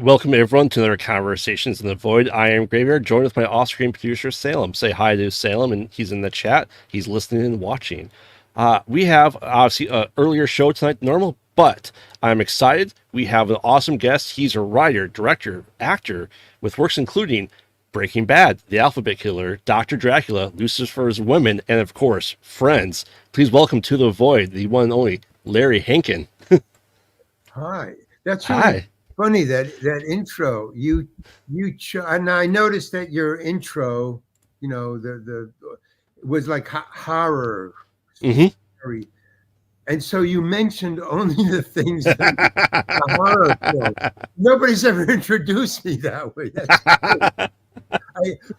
Welcome everyone to another Conversations in the Void. I am Graveyard, joined with my off-screen producer Salem. Say hi to Salem, and he's in the chat. He's listening and watching. We have obviously an earlier show tonight than normal, but I'm excited. We have an awesome guest. He's a writer, director, actor with works including Breaking Bad, The Alphabet Killer, Dr. Dracula, Lucifer's Women, and of course, Friends. Please welcome to the Void the one and only Larry Hankin. Hi. That's really Hi. funny that intro. And I noticed that your intro, the was like horror. Mm-hmm. Story. And so you mentioned only the things that the horror film. Nobody's ever introduced me that way.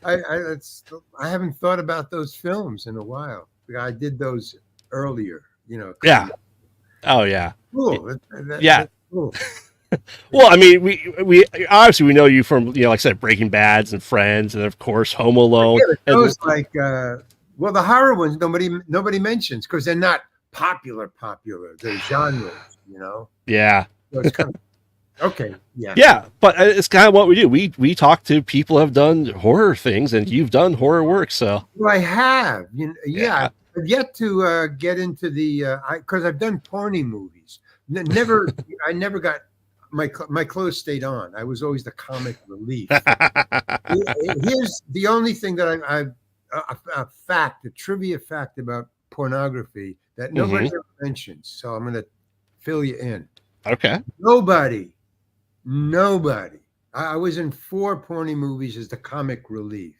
I haven't thought about those films in a while. I did those earlier, Yeah. Oh yeah. Cool. Yeah. That's cool. Well, I mean, we obviously we know you from, like I said, Breaking Bads and Friends, and of course Home Alone. Yeah, those well, the horror ones nobody mentions because they're not popular. They're genres, Yeah. So it's kind of, okay. Yeah. Yeah, but it's kind of what we do. We talk to people who have done horror things, and you've done horror work, so. Well, I have. Yeah. I've yet to get into the because I've done porny movies. Never. I never got. My clothes stayed on. I was always the comic relief. Here's the only thing that a trivia fact about pornography that nobody ever mentions. So I'm going to fill you in. Okay. Nobody. I was in 4 porny movies as the comic relief.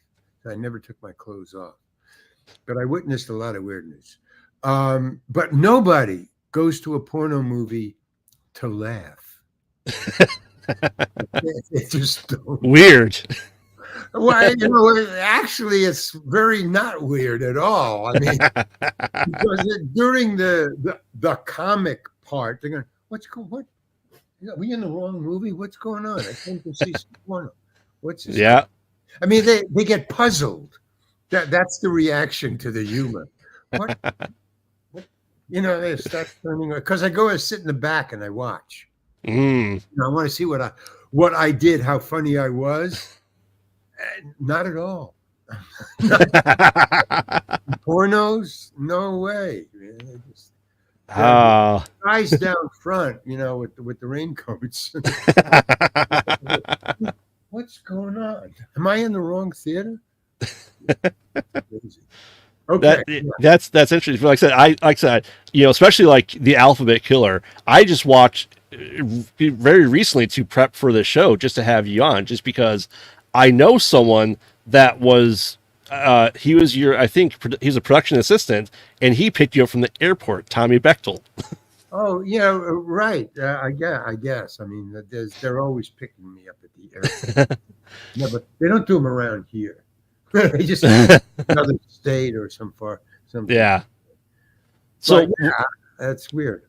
I never took my clothes off, but I witnessed a lot of weirdness. But nobody goes to a porno movie to laugh. It's just weird. Well, actually, it's very not weird at all. I mean, because during the comic part, they're going, "What? Are we in the wrong movie? What's going on? I came to see some porno. What's this?" Yeah. I mean, they get puzzled. That's the reaction to the humor. What? They start turning because I go and sit in the back and I watch. I want to see what I did, how funny I was. Not at all. Pornos, no way. Guys down front, with the raincoats. What's going on? Am I in the wrong theater? Okay, that's interesting. Like I said, especially like The Alphabet Killer. I just watched very recently to prep for the show, just to have you on, just because I know someone that was he was he's a production assistant, and he picked you up from the airport, Tommy Bechtel. Oh yeah, right. I guess. I mean, they're always picking me up at the airport. No, but they don't do them around here. They just another state or some. Yeah. So yeah, that's weird.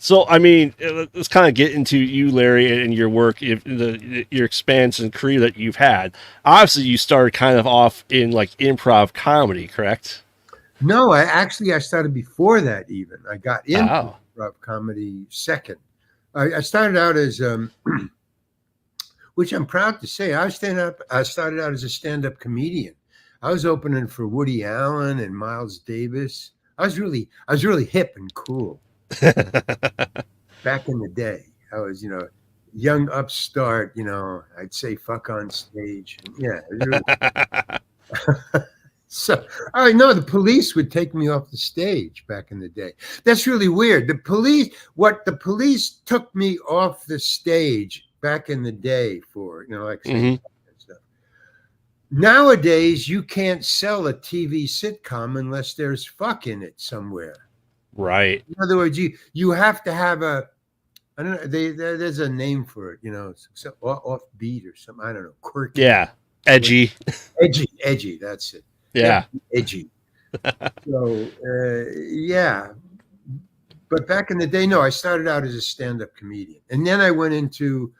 So I mean, let's kind of get into you, Larry, and your work, your expanse and career that you've had. Obviously, you started kind of off in like improv comedy, correct? No, I started before that. Even I got into improv comedy second. I started out as which I'm proud to say, I started out as a stand-up comedian. I was opening for Woody Allen and Miles Davis. I was really hip and cool. Back in the day, I was, young upstart, I'd say fuck on stage. Yeah. Really... So I know the police would take me off the stage back in the day. That's really weird. The police took me off the stage back in the day for, stuff. Nowadays, you can't sell a TV sitcom unless there's fuck in it somewhere. Right. In other words, you have to have I don't know, there's a name for it, so offbeat or something. I don't know, quirky. Yeah. Edgy. Edgy. That's it. Yeah. Edgy. So, yeah. But back in the day, no, I started out as a stand-up comedian. And then I went into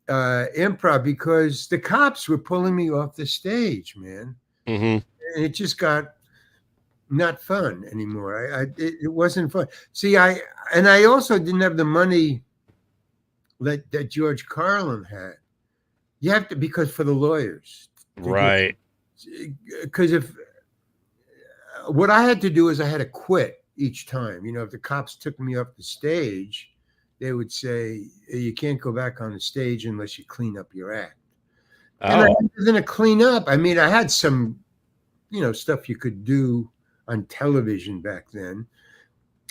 improv because the cops were pulling me off the stage, man. And it just got not fun anymore. It wasn't fun. See, I also didn't have the money that George Carlin had. You have to, because for the lawyers, Right. because if what I had to do is I had to quit each time. You know, if the cops took me off the stage, they would say, you can't go back on the stage unless you clean up your act. And I Oh, was going to clean up. I mean, I had some, you know, stuff you could do on television back then,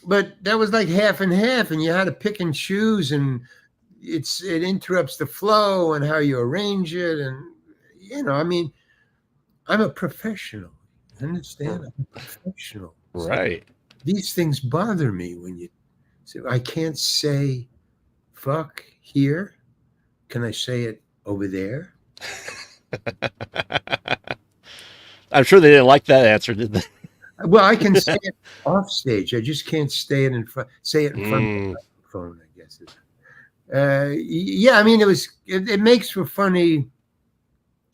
but that was like half and half, and you had to pick and choose, and it interrupts the flow and how you arrange it. And, you know, I mean, I'm a professional. Understand? I'm a professional. So right. these things bother me when you say, I can't say fuck here. Can I say it over there? I'm sure they didn't like that answer, did they? Well, I can say it off stage. I just can't say it in front. Say it in front of the Mm, microphone, I guess. Yeah, I mean, it makes for funny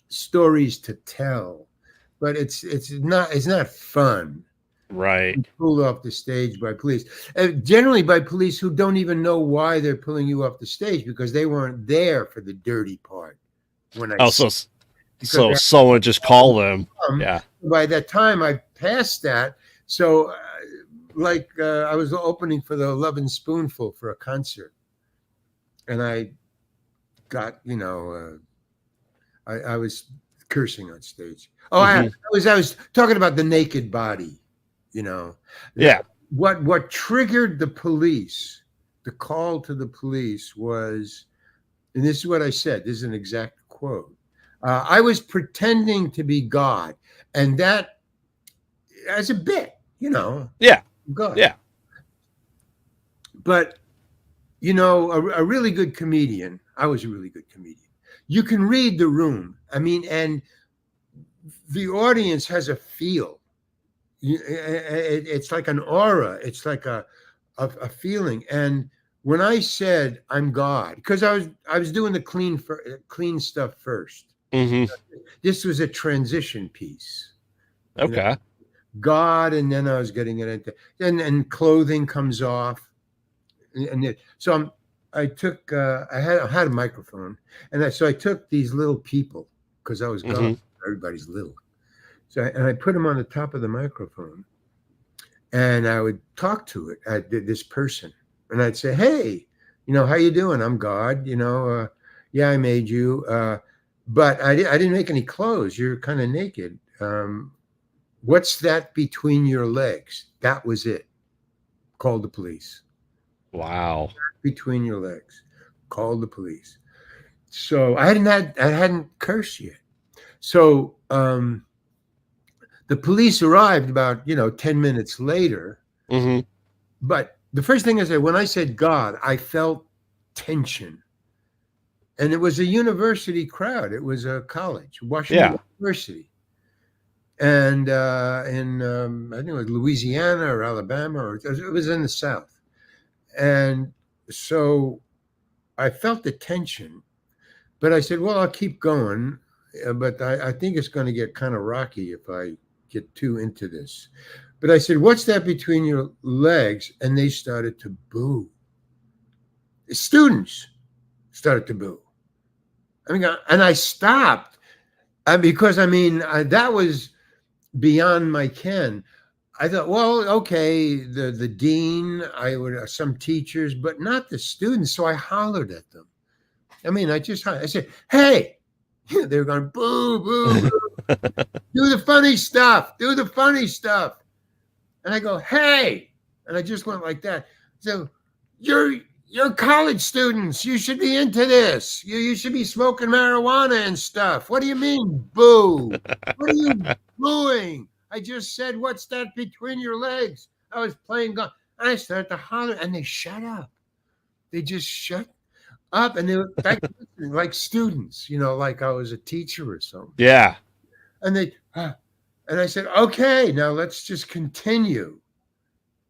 stories to tell, but it's not fun. right. Pulled off the stage by police, generally by police who don't even know why they're pulling you off the stage, because they weren't there for the dirty part. When I Oh, see, so because so someone just call them. um, Yeah. by that time I passed that. So I was opening for the Love and Spoonful for a concert, and I got, you know, I was cursing on stage. Oh, Hmm. I was talking about the naked body, you know. Yeah. What triggered the police, the call to the police was, and this is what I said, this is an exact quote. I was pretending to be God, and that as a bit, you know, Yeah. God. Yeah. But, you know, a really good comedian, I was a really good comedian. You can read the room. I mean, and the audience has a feel. It's like an aura. It's like a feeling. And when I said I'm God, because I was doing the clean stuff first. Hmm. This was a transition piece, you know, Okay. God, and then I was getting it into, and clothing comes off, so I took I had a microphone, and so I took these little people, because I was God. Hmm. Everybody's little, so and I put them on the top of the microphone, and I would talk to it at this person, and I'd say, hey, you know, how you doing? I'm God, you know, yeah, I made you, but I didn't make any clothes. You're kind of naked. What's that between your legs? That was it. Called the police. Wow. Between your legs. Called the police. So I hadn't cursed yet. So the police arrived about, you know, 10 minutes later. Hmm. But the first thing I said, when I said God, I felt tension. And it was a university crowd. It was a college, Washington Yeah. University. And in, I think it was Louisiana or Alabama, or it was in the South. And so I felt the tension, but I said, well, I'll keep going. But I think it's going to get kind of rocky if I get too into this. But I said, what's that between your legs? And they started to boo. The students started to boo. I mean, and I stopped because, I mean, that was beyond my ken. I thought, well, okay, the dean, I would some teachers, but not the students. So I hollered at them. I mean, I said, hey, they were going, boo, boo, boo. Do the funny stuff. Do the funny stuff. And I go, hey. And I just went like that. So you're college students. You should be into this. You should be smoking marijuana and stuff. What do you mean, boo? What are you booing? I just said, what's that between your legs? I was playing golf. And I started to holler, and they shut up. They just shut up, and they were like students, you know, like I was a teacher or something. Yeah. And and I said, okay, now let's just continue.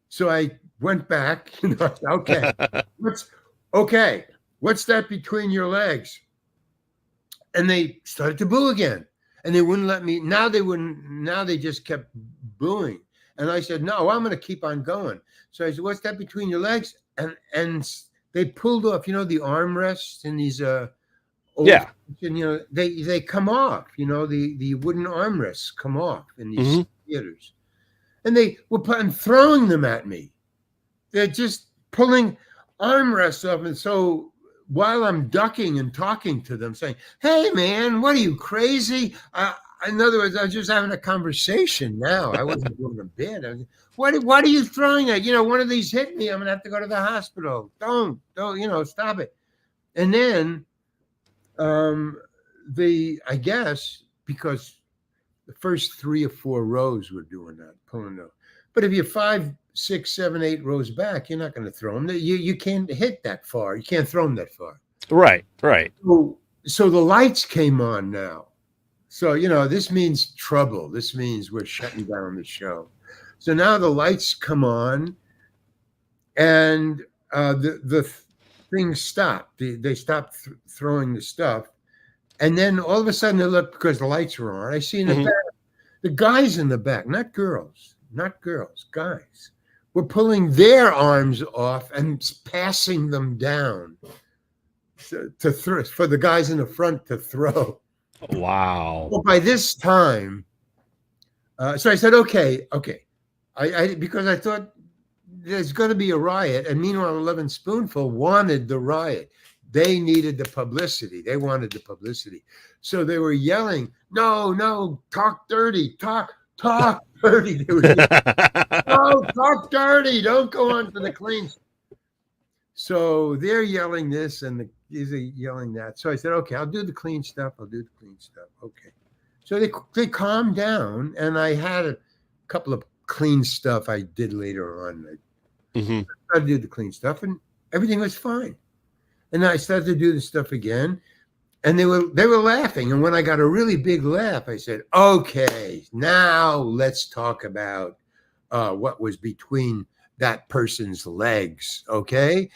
So I went back, you know, okay, what's that between your legs? And they started to boo again, and they wouldn't let me. Now they just kept booing. And I said, no, I'm going to keep on going. So I said, what's that between your legs? And they pulled off, you know, the armrests in these old, Yeah. they come off. The wooden armrests come off in these Hmm. theaters, and they were throwing them at me. They're just pulling armrests off, and so while I'm ducking and talking to them, saying, "Hey, man, what are you crazy?" In other words, I was just having a conversation. Now I wasn't doing a bit. What are you throwing at? One of these hit me. I'm gonna have to go to the hospital. Don't, stop it. And then I guess because the first 3 or 4 rows were doing that, pulling them. But if you're 5, 6, 7, 8 rows back, you're not going to throw them. You can't hit that far. You can't throw them that far. Right. So the lights came on now. So this means trouble. This means we're shutting down the show. So now the lights come on, and the things stopped. They stopped throwing the stuff. And then all of a sudden, I look, because the lights were on. I see in the back, the guys in the back, not girls, guys, were pulling their arms off and passing them down to throw, for the guys in the front to throw. Wow. Well, by this time, so I said, okay. Because I thought there's going to be a riot. And meanwhile, 11 Spoonful wanted the riot. They needed the publicity. They wanted the publicity. So they were yelling, no, talk dirty, talk dirty. They were yelling, no, talk dirty. Don't go on for the clean. So they're yelling this and they're yelling that. So I said, okay, I'll do the clean stuff. Okay. So they calmed down, and I had a couple of clean stuff I did later on. I started to do the clean stuff, and everything was fine. And I started to do the stuff again, and they were laughing. And when I got a really big laugh, I said, okay, now let's talk about what was between that person's legs, okay?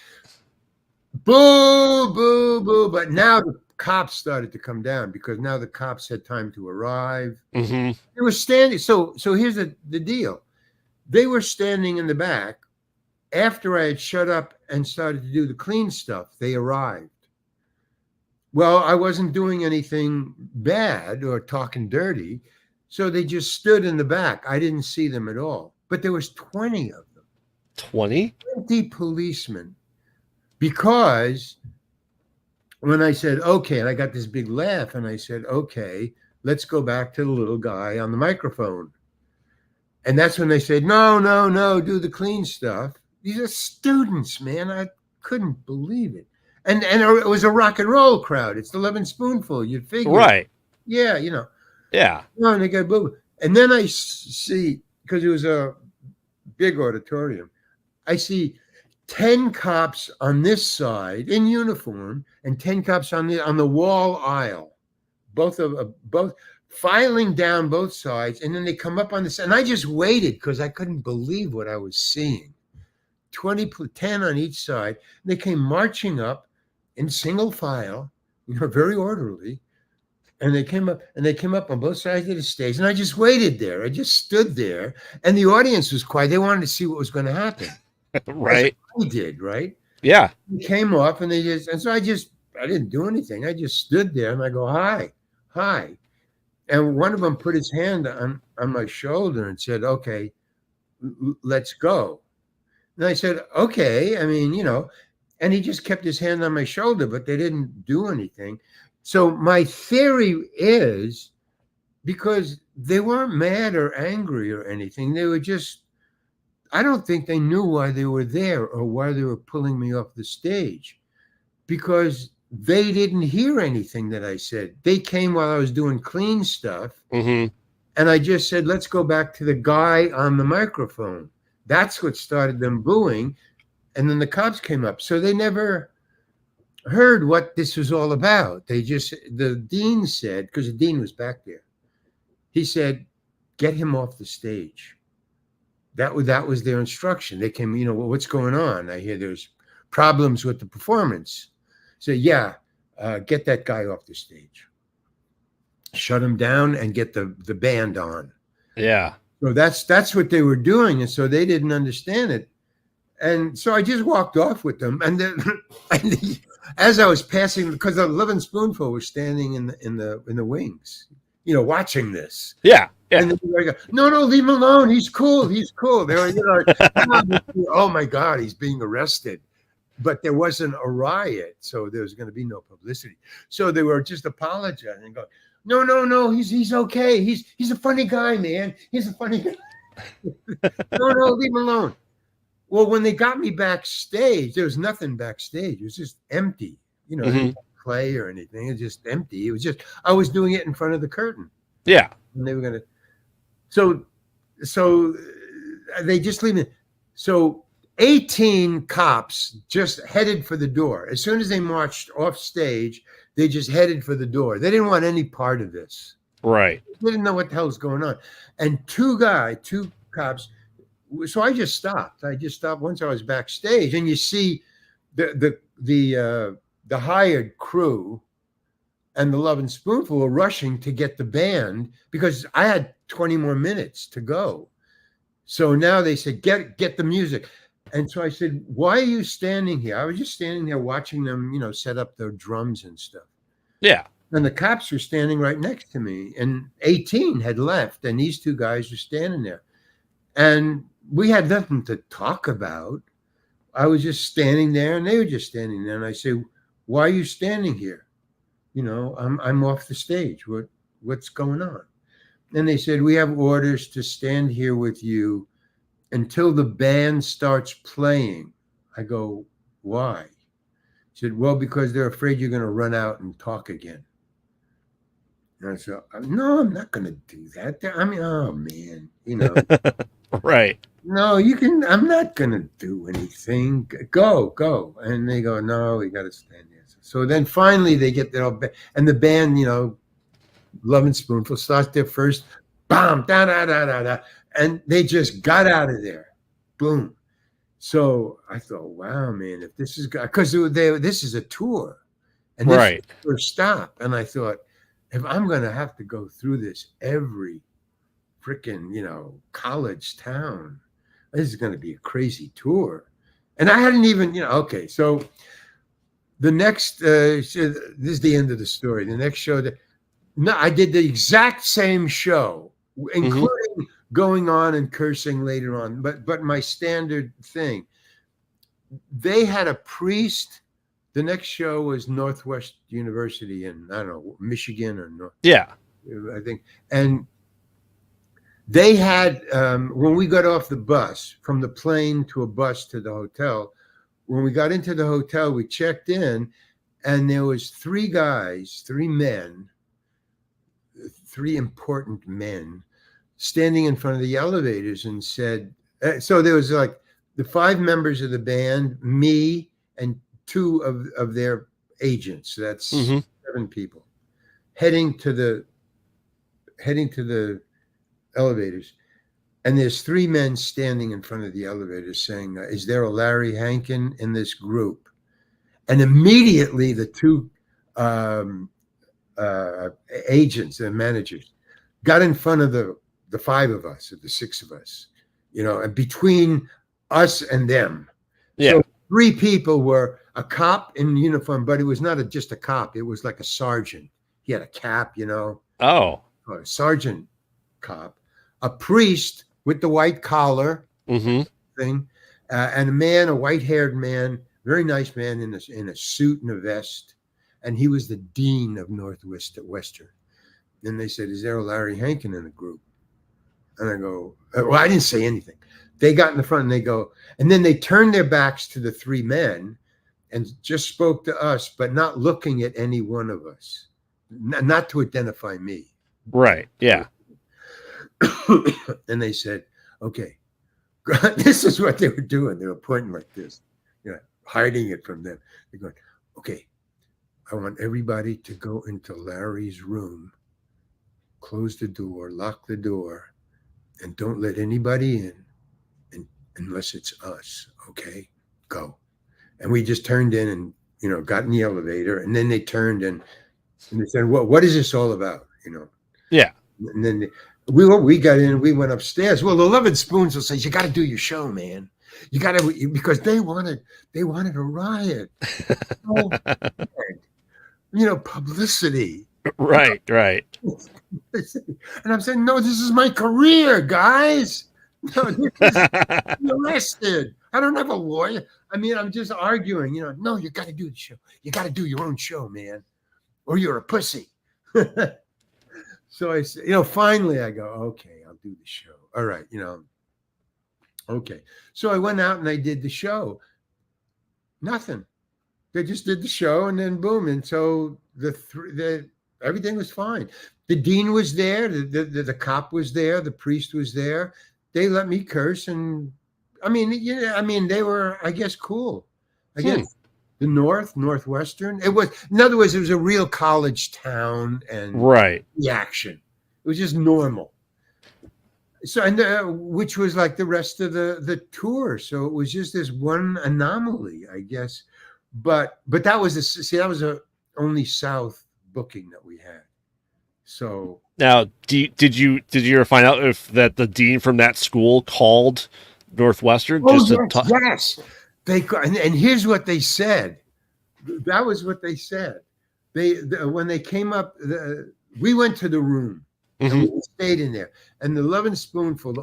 Boo, boo, boo. But now the cops started to come down, because now the cops had time to arrive. They were standing. So here's the deal. They were standing in the back. After I had shut up and started to do the clean stuff, they arrived. Well, I wasn't doing anything bad or talking dirty, so they just stood in the back. I didn't see them at all. But there was 20 of them. 20 policemen. Because when I said, okay, and I got this big laugh, and I said, okay, let's go back to the little guy on the microphone. And that's when they said, no, do the clean stuff. These are students, man. I couldn't believe it. And it was a rock and roll crowd. It's the 11 Spoonful. You'd figure. Right. Yeah, Yeah. And they go, boo. And then I see, because it was a big auditorium, I see 10 cops on this side in uniform and 10 cops on the wall aisle, both filing down both sides. And then they come up on this, and I just waited because I couldn't believe what I was seeing. 10 on each side. They came marching up in single file, very orderly. And they came up on both sides of the stage. And I just waited there. I just stood there. And the audience was quiet. They wanted to see what was going to happen. Right. We did, right? Yeah. They came off, and so I didn't do anything. I just stood there, and I go, hi. And one of them put his hand on my shoulder and said, okay, let's go. And I said, okay. I mean, and he just kept his hand on my shoulder, but they didn't do anything. So my theory is, because they weren't mad or angry or anything, they were just, I don't think they knew why they were there or why they were pulling me off the stage, because they didn't hear anything that I said. They came while I was doing clean stuff. And I just said, let's go back to the guy on the microphone. That's what started them booing. And then the cops came up. So they never heard what this was all about. The dean said, because the dean was back there, he said, get him off the stage. That was their instruction. They came, well, what's going on? I hear there's problems with the performance. So yeah, get that guy off the stage. Shut him down and get the band on. Yeah. So that's what they were doing, and so they didn't understand it. And so I just walked off with them, and then as I was passing, because the Loving Spoonful was standing in the wings, watching this. Yeah, yeah. And then I go, no, leave him alone. He's cool. He's cool. They were, oh my God, he's being arrested. But there wasn't a riot, so there was going to be no publicity. So they were just apologizing and going, no, he's okay. He's a funny guy, man. He's a funny guy. No, leave him alone. Well, when they got me backstage, there was nothing backstage. It was just empty. Didn't play or anything. It was just empty. It was just, I was doing it in front of the curtain. Yeah. And they were going to, so they just leave it. So 18 cops just headed for the door. As soon as they marched off stage, they just headed for the door. They didn't want any part of this. Right. They didn't know what the hell was going on. And two cops. So I just stopped. Once I was backstage, and you see the hired crew and the Loving Spoonful were rushing to get the band because I had 20 more minutes to go. So now they said, get the music. And so I said, why are you standing here? I was just standing there watching them, set up their drums and stuff. Yeah. And the cops were standing right next to me, and 18 had left, and these two guys were standing there. And we had nothing to talk about. I was just standing there, and they were just standing there. And I said, why are you standing here? I'm off the stage. What's going on? And they said, we have orders to stand here with you until the band starts playing. I go, why? He said, well, because they're afraid you're going to run out and talk again. And I said, no, I'm not going to do that. I mean, oh, man, Right. No, I'm not going to do anything. Go. And they go, no, we got to stand there. So then finally they get their, and the band, Loving Spoonful starts their first, bam, da. And they just got out of there. Boom. So I thought, wow, man, if this is, because this is a tour. And this is the first stop. And I thought, if I'm going to have to go through this every freaking, college town, this is going to be a crazy tour. And I hadn't even, okay. So the next, this is the end of the story. The next show, I did the exact same show, including going on and cursing later on. But my standard thing, they had a priest. The next show was Northwest University in, I don't know, Michigan or North. Yeah. I think. And they had, when we got off the bus, from the plane to a bus to the hotel, when we got into the hotel, we checked in, and there was three men, three important men, standing in front of the elevators and said, so there was like the 5 members of the band, me, and 2 of their agents. So that's 7 people heading to the elevators. And there's 3 men standing in front of the elevators saying, is there a Larry Hankin in this group? And immediately the 2 agents and managers got in front of the 5 of us, or the 6 of us, and between us and them. Yeah. So 3 people were a cop in uniform, but it was not just a cop. It was like a sergeant. He had a cap, Oh. Or a sergeant cop, a priest with the white collar thing, and a man, a white-haired man, very nice man in a suit and a vest, and he was the dean of Northwestern. And they said, is there a Larry Hankin in the group? And I go, well, I didn't say anything. They got in the front and they go, and then they turned their backs to the 3 men and just spoke to us, but not looking at any one of us, not to identify me. Right. Yeah. And they said, okay, this is what they were doing. They were pointing like this, hiding it from them. They're going, okay, I want everybody to go into Larry's room, close the door, lock the door, and don't let anybody in unless it's us. Okay, go. And we just turned in and, got in the elevator, and then they turned and they said, what is this all about? Yeah. And then we got in, we went upstairs. Well, the Loving Spoonful says, you got to do your show, man. You got to, because they wanted a riot. Oh, publicity. Right, right. And I'm saying, no, this is my career, guys. No, this is arrested. I don't have a lawyer. I mean, I'm just arguing, no, you got to do the show. You got to do your own show, man, or you're a pussy. So I said, finally I go, okay, I'll do the show. All right, okay. So I went out and I did the show. Nothing. They just did the show and then boom. And so everything was fine. The dean was there. The cop was there. The priest was there. They let me curse. And I mean, they were, I guess, cool. I guess the Northwestern. It was, in other words, it was a real college town and the action. It was just normal. So, and which was like the rest of the tour. So it was just this one anomaly, I guess. But that was that was a only South booking that we had. So now, did you ever find out if that the dean from that school called Northwestern? Yes. They and here's what they said. That was what they said. When they came up, we went to the room. And we stayed in there, and the Loving Spoonful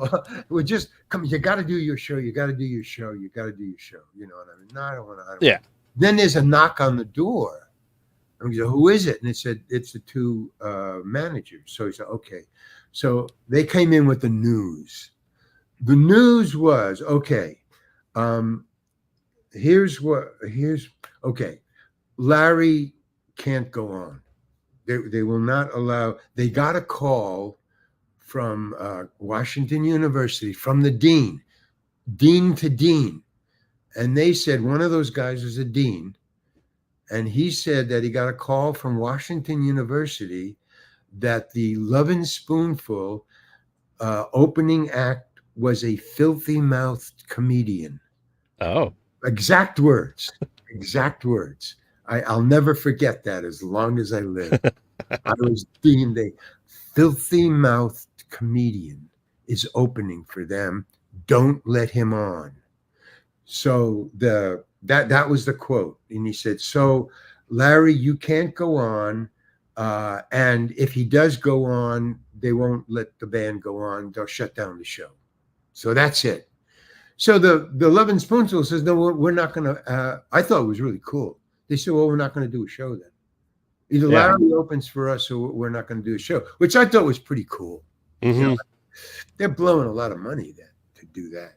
would just come. You got to do your show. You got to do your show. You got to do your show. You know what I mean? No, I don't want to. Yeah. Then there's a knock on the door, and we go, "Who is it?" And it said, "It's the two managers." So he said, "Okay." So they came in with the news. The news was okay. Here's okay. Larry can't go on. They will not allow. They got a call from Washington University, from the dean to dean, and they said one of those guys was a dean, and he said that he got a call from Washington University that the Lovin' Spoonful opening act was a filthy-mouthed comedian. Oh, exact words. I'll never forget that as long as I live. I was deemed a filthy-mouthed comedian is opening for them. Don't let him on. So that was the quote. And he said, so Larry, you can't go on. And if he does go on, they won't let the band go on. They'll shut down the show. So that's it. So the Lovin' Spoonful says, no, we're not going to. I thought it was really cool. They said, well, we're not going to do a show then. Either Larry opens for us or we're not going to do a show, which I thought was pretty cool. They're blowing a lot of money then to do that,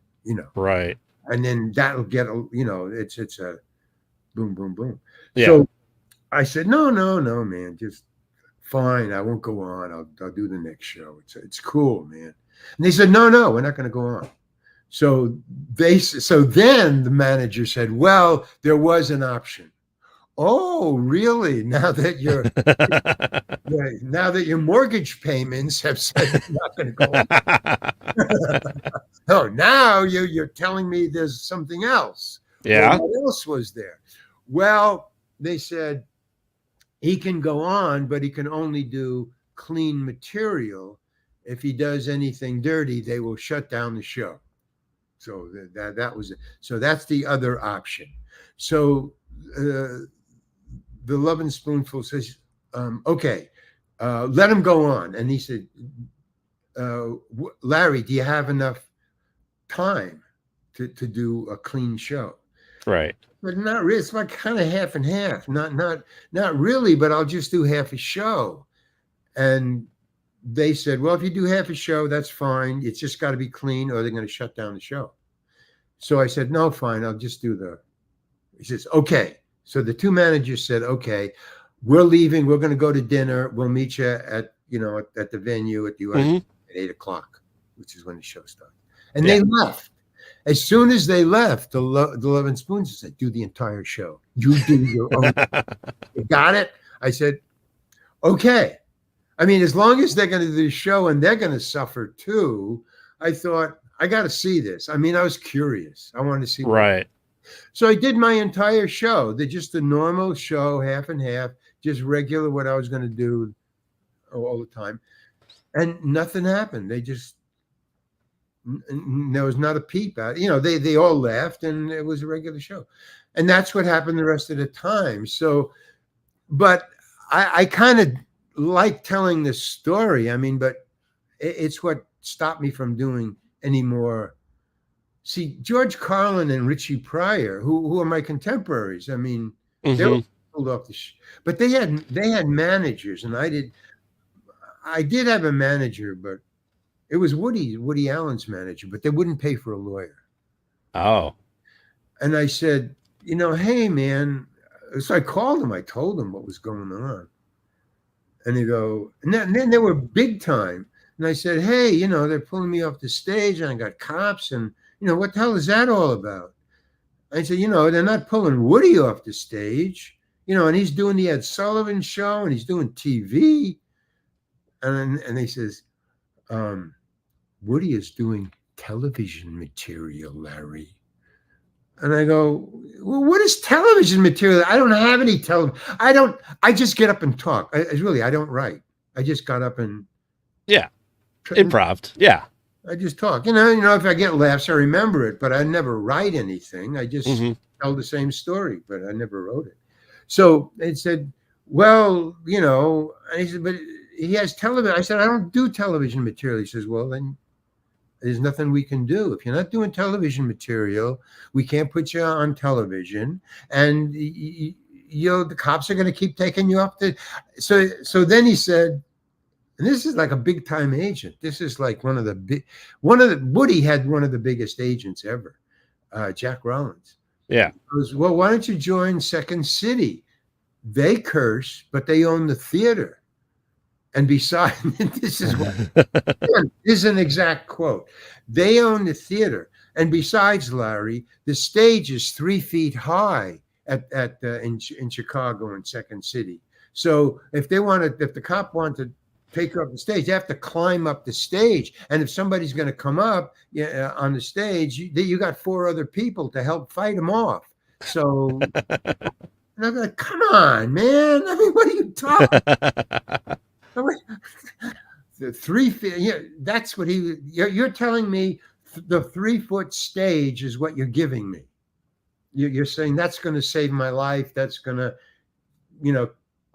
Right. And then that'll get, it's a boom, boom, boom. Yeah. So I said, no, man, just fine. I won't go on. I'll do the next show. It's cool, man. And they said, no, we're not going to go on. So then the manager said, well, there was an option. Oh, really? Now that your mortgage payments have said you're not going to go on. Oh, now you're telling me there's something else. Yeah. Well, what else was there? Well, they said he can go on, but he can only do clean material. If he does anything dirty, they will shut down the show. So that was it. So that's the other option. So the Lovin' Spoonful says, okay, let him go on. And he said, Larry, do you have enough time to do a clean show? Right. But not really. It's like kind of half and half. Not really, but I'll just do half a show. And they said, well, if you do half a show, that's fine. It's just got to be clean or they're going to shut down the show. So I said, no, fine. I'll just do he says, okay. So the two managers said, okay, we're leaving. We're going to go to dinner. We'll meet you at the venue at at 8:00, which is when the show starts. And they left. As soon as they left, the Lovin' Spoons said, do the entire show. You do your own. You got it? I said, okay. I mean, as long as they're going to do the show and they're going to suffer too, I thought, I got to see this. I mean, I was curious. I wanted to see. Right. So I did my entire show. They're just a normal show, half and half, just regular what I was going to do all the time. And nothing happened. They just There was not a peep out. They all laughed, and it was a regular show, and that's what happened the rest of the time. So, but I kind of like telling this story. I mean, but it's what stopped me from doing any more. See, George Carlin and Richie Pryor, who are my contemporaries. I mean, they were pulled off the but they had managers, and I did have a manager, but it was Woody Allen's manager, but they wouldn't pay for a lawyer. Oh. And I said, hey man. So I called him. I told him what was going on. And they go, and then they were big time. And I said, hey, they're pulling me off the stage, and I got cops, and what the hell is that all about? I said, they're not pulling Woody off the stage, and he's doing the Ed Sullivan show, and he's doing TV. And they says, Woody is doing television material, Larry. And I go, well, what is television material? I don't have any television. I just get up and talk. I don't write. I just got up and. Yeah. Improv. Yeah. I just talk. If I get laughs, I remember it, but I never write anything. I just tell the same story, but I never wrote it. So it said, well, and he said, but he has television. I said, I don't do television material. He says, well, then there's nothing we can do. If you're not doing television material, we can't put you on television, and the cops are going to keep taking you up the. So then he said, and this is like a big time agent. This is like Woody had one of the biggest agents ever, Jack Rollins. Yeah. He goes, well, why don't you join Second City? They curse, but they own the theater. And besides, this is an exact quote. They own the theater. And besides, Larry, the stage is 3 feet high in Chicago in Second City. So if the cop wanted to take up the stage, they have to climb up the stage. And if somebody's going to come up on the stage, you got 4 other people to help fight them off. So and I'm like, come on, man. I mean, what are you talking about? The 3 feet, that's what you're telling me the 3 foot stage is what you're giving me. You're saying that's going to save my life. That's going to,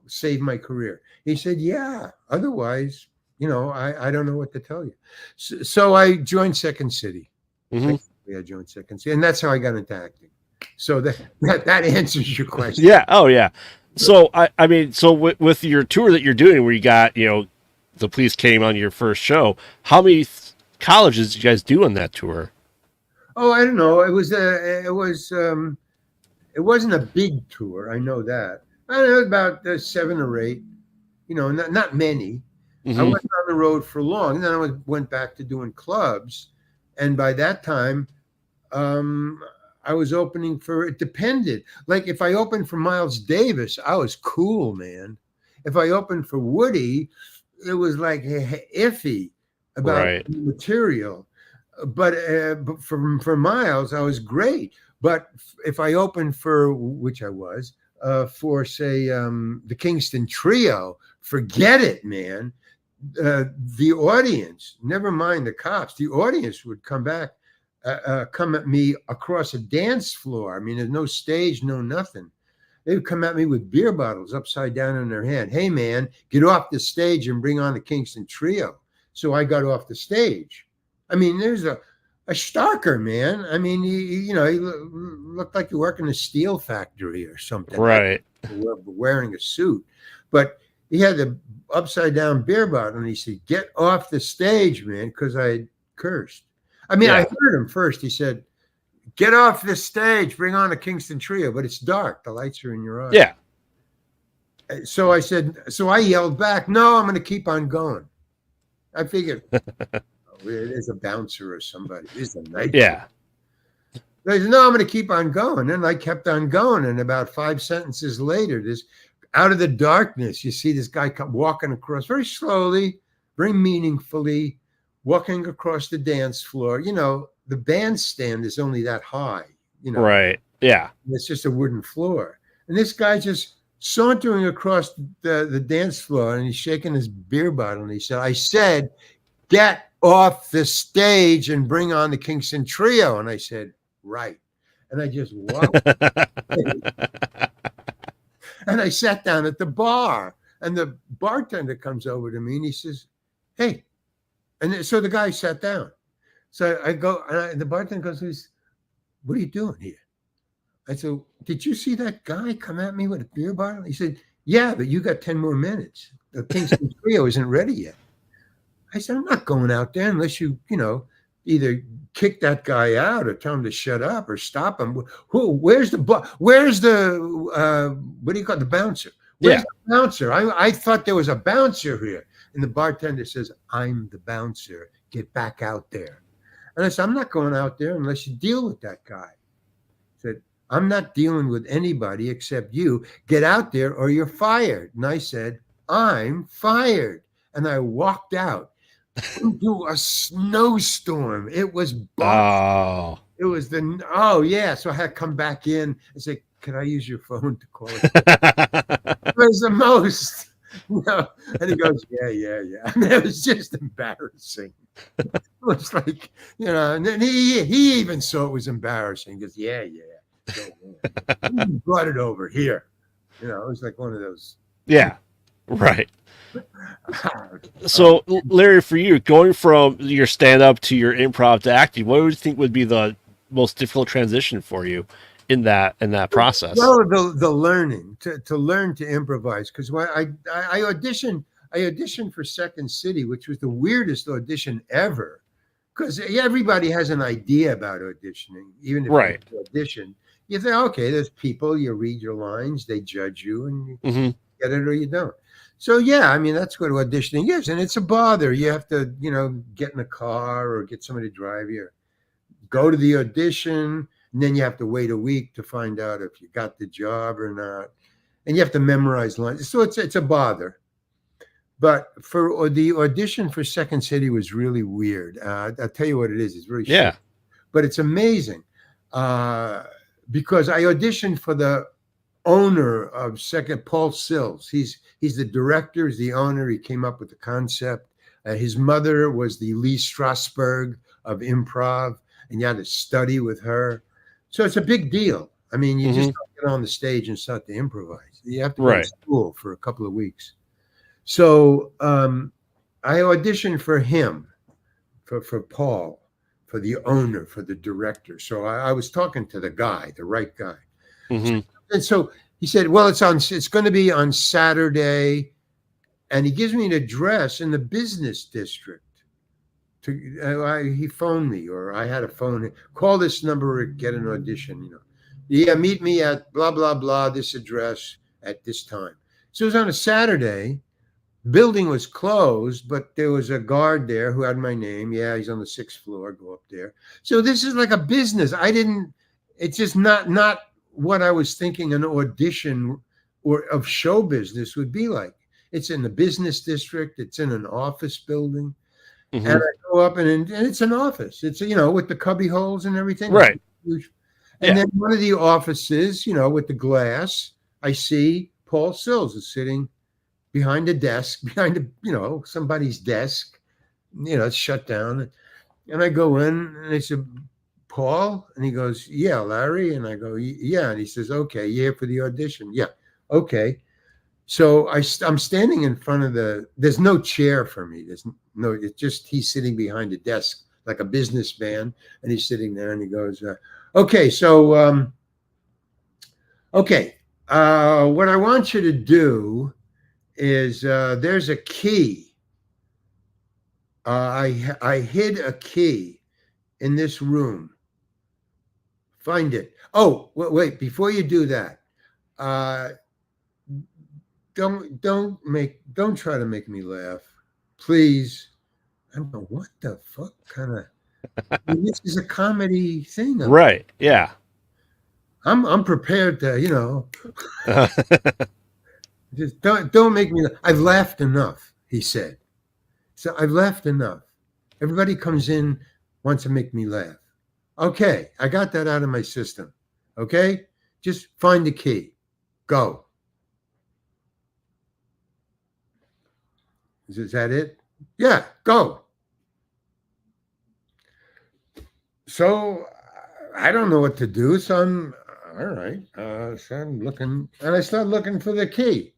save my career. He said, yeah, otherwise, I don't know what to tell you. So I joined Second City. I joined Second City, and that's how I got into acting. So that answers your question. Yeah. Oh yeah. So I mean, so with your tour that you're doing, where you got, the police came on your first show, how many colleges did you guys do on that tour? Oh, I don't know. It wasn't a big tour. I know that. I know about 7 or 8. Not many. I wasn't on the road for long, and then I went back to doing clubs, and by that time, I was opening for. It depended. Like if I opened for Miles Davis, I was cool, man. If I opened for Woody, it was like iffy about the material. But for Miles, I was great. But if I opened for, which I was, for say the Kingston Trio, forget it, man. The audience, never mind the cops, the audience would come at me across a dance floor. I mean, there's no stage, no nothing. They would come at me with beer bottles upside down in their hand. Hey, man, get off the stage and bring on the Kingston Trio. So I got off the stage. I mean, there's a Starker, man. I mean, he looked like you work in a steel factory or something. Right. Wearing a suit. But he had the upside down beer bottle, and he said, get off the stage, man, because I had cursed. I mean, I heard him first. He said, get off the stage, bring on a Kingston Trio, but it's dark. The lights are in your eyes. Yeah. So I yelled back, no, I'm going to keep on going. I figured there's a bouncer or somebody. There's a night. Yeah. I said, no, I'm going to keep on going. And I kept on going. And about 5 sentences later, out of the darkness, you see this guy walking across very slowly, very meaningfully, walking across the dance floor. The bandstand is only that high. Right. Yeah. It's just a wooden floor. And this guy just sauntering across the dance floor, and he's shaking his beer bottle. And he said, I said, get off the stage and bring on the Kingston Trio. And I said, right. And I just walked. And I sat down at the bar, and the bartender comes over to me and he says, hey. And so the guy sat down. So I go, and the bartender goes, what are you doing here? I said, did you see that guy come at me with a beer bottle? He said, yeah, but you got 10 more minutes. The Kingston Trio isn't ready yet. I said, I'm not going out there unless you either kick that guy out or tell him to shut up or stop him. Where's the what do you call it? The bouncer? Where's the bouncer? I thought there was a bouncer here. And the bartender says, I'm the bouncer. Get back out there. And I said, I'm not going out there unless you deal with that guy. I said, I'm not dealing with anybody except you. Get out there or you're fired. And I said, I'm fired. And I walked out into a snowstorm. It was Oh. It was yeah. So I had to come back in and say, can I use your phone to call it? It was the most. And he goes, yeah. And it was just embarrassing. It was like, and then he even saw it was embarrassing. He goes, yeah. So, he brought it over here. It was like one of those. Yeah, right. So, Larry, for you, going from your stand-up to your improv to acting, what would you think would be the most difficult transition for you in that process? Well, the learning to learn to improvise, because when I auditioned for Second City, which was the weirdest audition ever, because everybody has an idea about auditioning, even if you audition. You think, okay, there's people, you read your lines, they judge you, and you get it or you don't. So yeah, I mean that's what auditioning is, and it's a bother. You have to, get in a car or get somebody to drive you, go to the audition. And then you have to wait a week to find out if you got the job or not. And you have to memorize lines. So it's a bother. But for the audition for Second City was really weird. I'll tell you what it is. It's really shit. But it's amazing. Because I auditioned for the owner of Second, Paul Sills. He's the director, he's the owner. He came up with the concept. His mother was the Lee Strasberg of improv, and you had to study with her. So it's a big deal. I mean, you just don't get on the stage and start to improvise. You have to go to school for a couple of weeks. So I auditioned for him, for Paul, for the owner, for the director. So I was talking to the guy, the right guy. And so he said, well, it's going to be on Saturday. And he gives me an address in the business district. He phoned me, or I had a phone. Call this number, get an audition. Yeah, meet me at blah blah blah this address at this time. So it was on a Saturday. The building was closed, but there was a guard there who had my name. Yeah, he's on the 6th floor. Go up there. So this is like a business. It's just not what I was thinking an audition or of show business would be like. It's in the business district. It's in an office building. And I go up and it's an office. It's, with the cubby holes and everything. Right. And then one of the offices, with the glass, I see Paul Sills is sitting behind a desk, somebody's desk, it's shut down. And I go in and I said, Paul? And he goes, yeah, Larry. And I go, yeah. And he says, okay, you here for the audition? Yeah. Okay. So I'm standing in front of there's no chair for me. It's just, he's sitting behind a desk like a businessman, and he's sitting there and he goes, okay, so, what I want you to do is, there's a key. I hid a key in this room. Find it. Oh, wait, before you do that, don't try to make me laugh, please. I don't know what the fuck kind of. This is a comedy thing, right? Yeah, I'm prepared to, just don't make me. I've laughed enough, he said. So I've laughed enough. Everybody comes in, wants to make me laugh. Okay, I got that out of my system. Okay, just find the key. Go. Is that it? Yeah, go. So I don't know what to do. So I'm all right. So I'm looking, and I start looking for the key.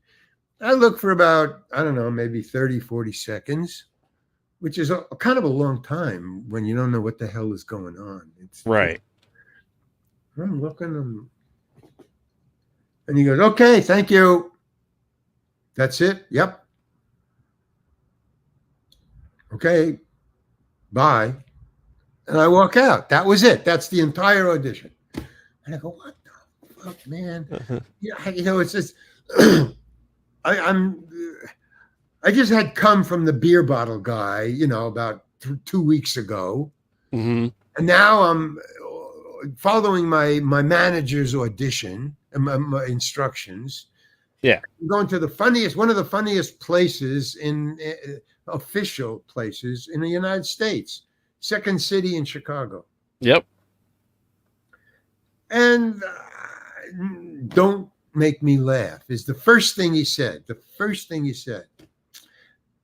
I look for about, I don't know, maybe 30, 40 seconds, which is a kind of a long time when you don't know what the hell is going on. It's just, Right. I'm looking, and he goes, okay, thank you. That's it. Yep. Okay. Bye. And I walk out. That was it. That's the entire audition. And I go, what the fuck, man? Yeah, it's just, I'm, I just had come from the beer bottle guy, about 2 weeks ago. Hmm. And now I'm following my manager's audition and my instructions. Yeah. I'm going to one of the funniest places in official places in the United States, Second City in Chicago. Yep. And don't make me laugh is the first thing he said. The first thing he said.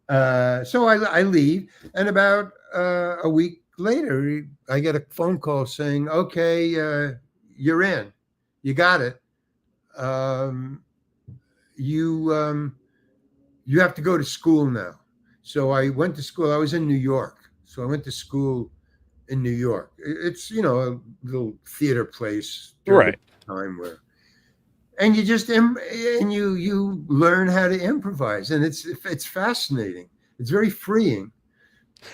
So I leave, and about a week later, I get a phone call saying, "Okay, you're in. You got it. Um, you have to go to school now." So I went to school. I was in New York, so I went to school in New York. It's a little theater place during Right. the time where, and you just and you learn how to improvise, and it's fascinating. It's very freeing,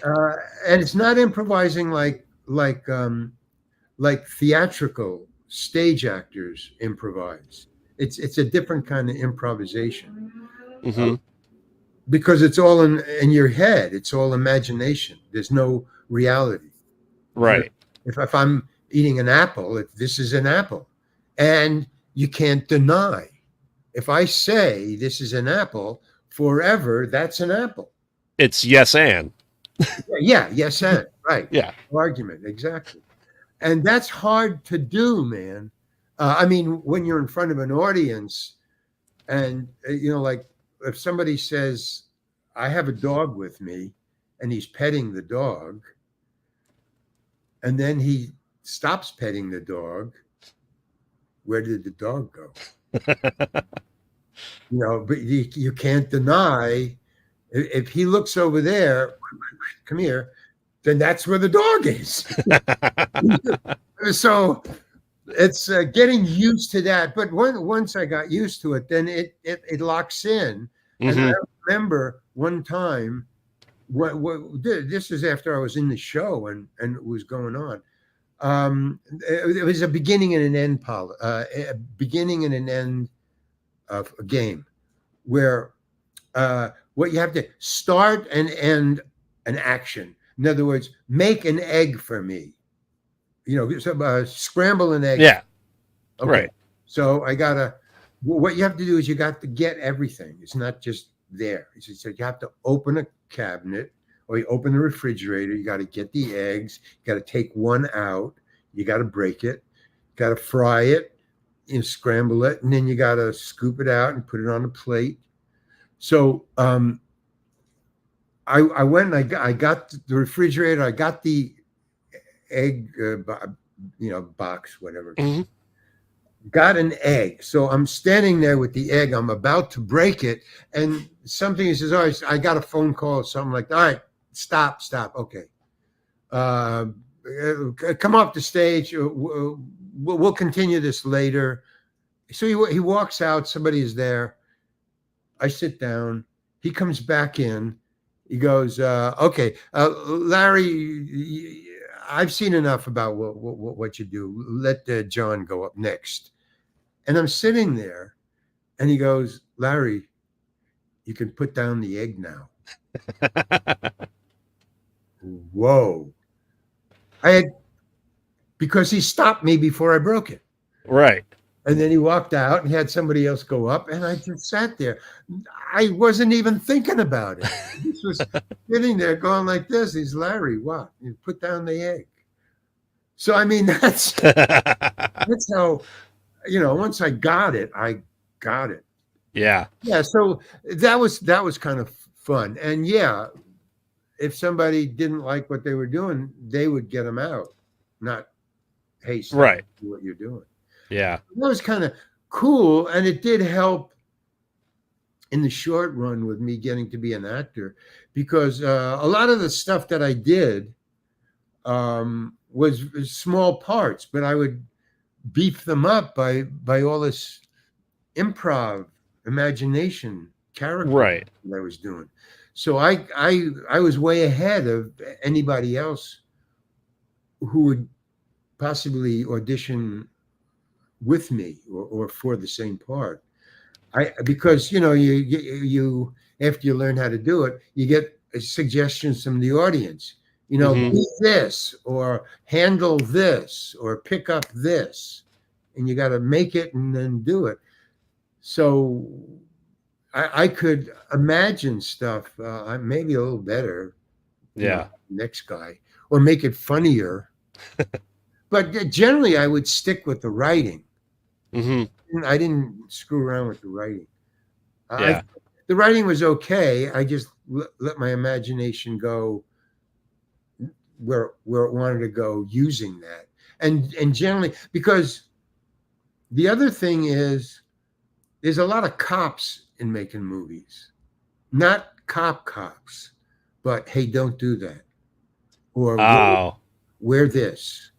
and it's not improvising like theatrical stage actors improvise. It's a different kind of improvisation Hmm. because it's all in your head. It's all imagination. There's no reality. Right. If I'm eating an apple, this is an apple, and you can't deny. If I say this is an apple forever, that's an apple. It's yes and. Yeah, yes, and right. Yeah. Argument, exactly. And that's hard to do, man. I mean, when you're in front of an audience, and like if somebody says, "I have a dog with me," and he's petting the dog, and then he stops petting the dog, where did the dog go? But you can't deny if he looks over there, come here, then that's where the dog is. So it's getting used to that. But once I got used to it, then it locks in. And Hmm. I remember one time, this is after I was in the show and it was going on. It was a beginning and an end, a beginning and an end of a game where what you have to start and end an action. In other words, make an egg for me. Scramble an egg. Yeah. Okay. Right. So what you have to do is you got to get everything. It's not just there. So you have to open a cabinet or you open the refrigerator. You got to get the eggs. You got to take one out. You got to break it. You got to fry it. Scramble it. And then you got to scoop it out and put it on a plate. So I went and I got the refrigerator. I got the egg, box, whatever. Hmm. Got an egg. So I'm standing there with the egg. I'm about to break it. And something he says, "All right, I got a phone call or something like that. All right, stop. Okay. Come off the stage. We'll continue this later." So he walks out. Somebody is there. I sit down. He comes back in. He goes, "Okay, Larry, I've seen enough about what you do. Let John go up next." And I'm sitting there, and he goes, "Larry, you can put down the egg now." Whoa! Because he stopped me before I broke it. Right. And then he walked out and had somebody else go up, and I just sat there. I wasn't even thinking about it. I just was sitting there going like this. He's, "Larry, what? You put down the egg." So I mean, that's how, once I got it, I got it. Yeah. Yeah. So that was kind of fun. And yeah, if somebody didn't like what they were doing, they would get them out. not, hey, stop Right. what you're doing. Yeah. That was kind of cool, and it did help in the short run with me getting to be an actor, because a lot of the stuff that I did was small parts, but I would beef them up by all this improv, imagination, character Right. that I was doing. So I was way ahead of anybody else who would possibly audition with me, or for the same part. Because you after you learn how to do it, you get suggestions from the audience. Hmm. Be this, or handle this, or pick up this, and you got to make it and then do it. So I could imagine stuff, maybe a little better, Yeah. next guy, or make it funnier. But generally, I would stick with the writing. Hmm. I didn't screw around with the writing. I Yeah. The writing was okay. I just let my imagination go where it wanted to go using that. And generally, because the other thing is, there's a lot of cops in making movies. Not cops, but hey, don't do that. Or Oh, wear this.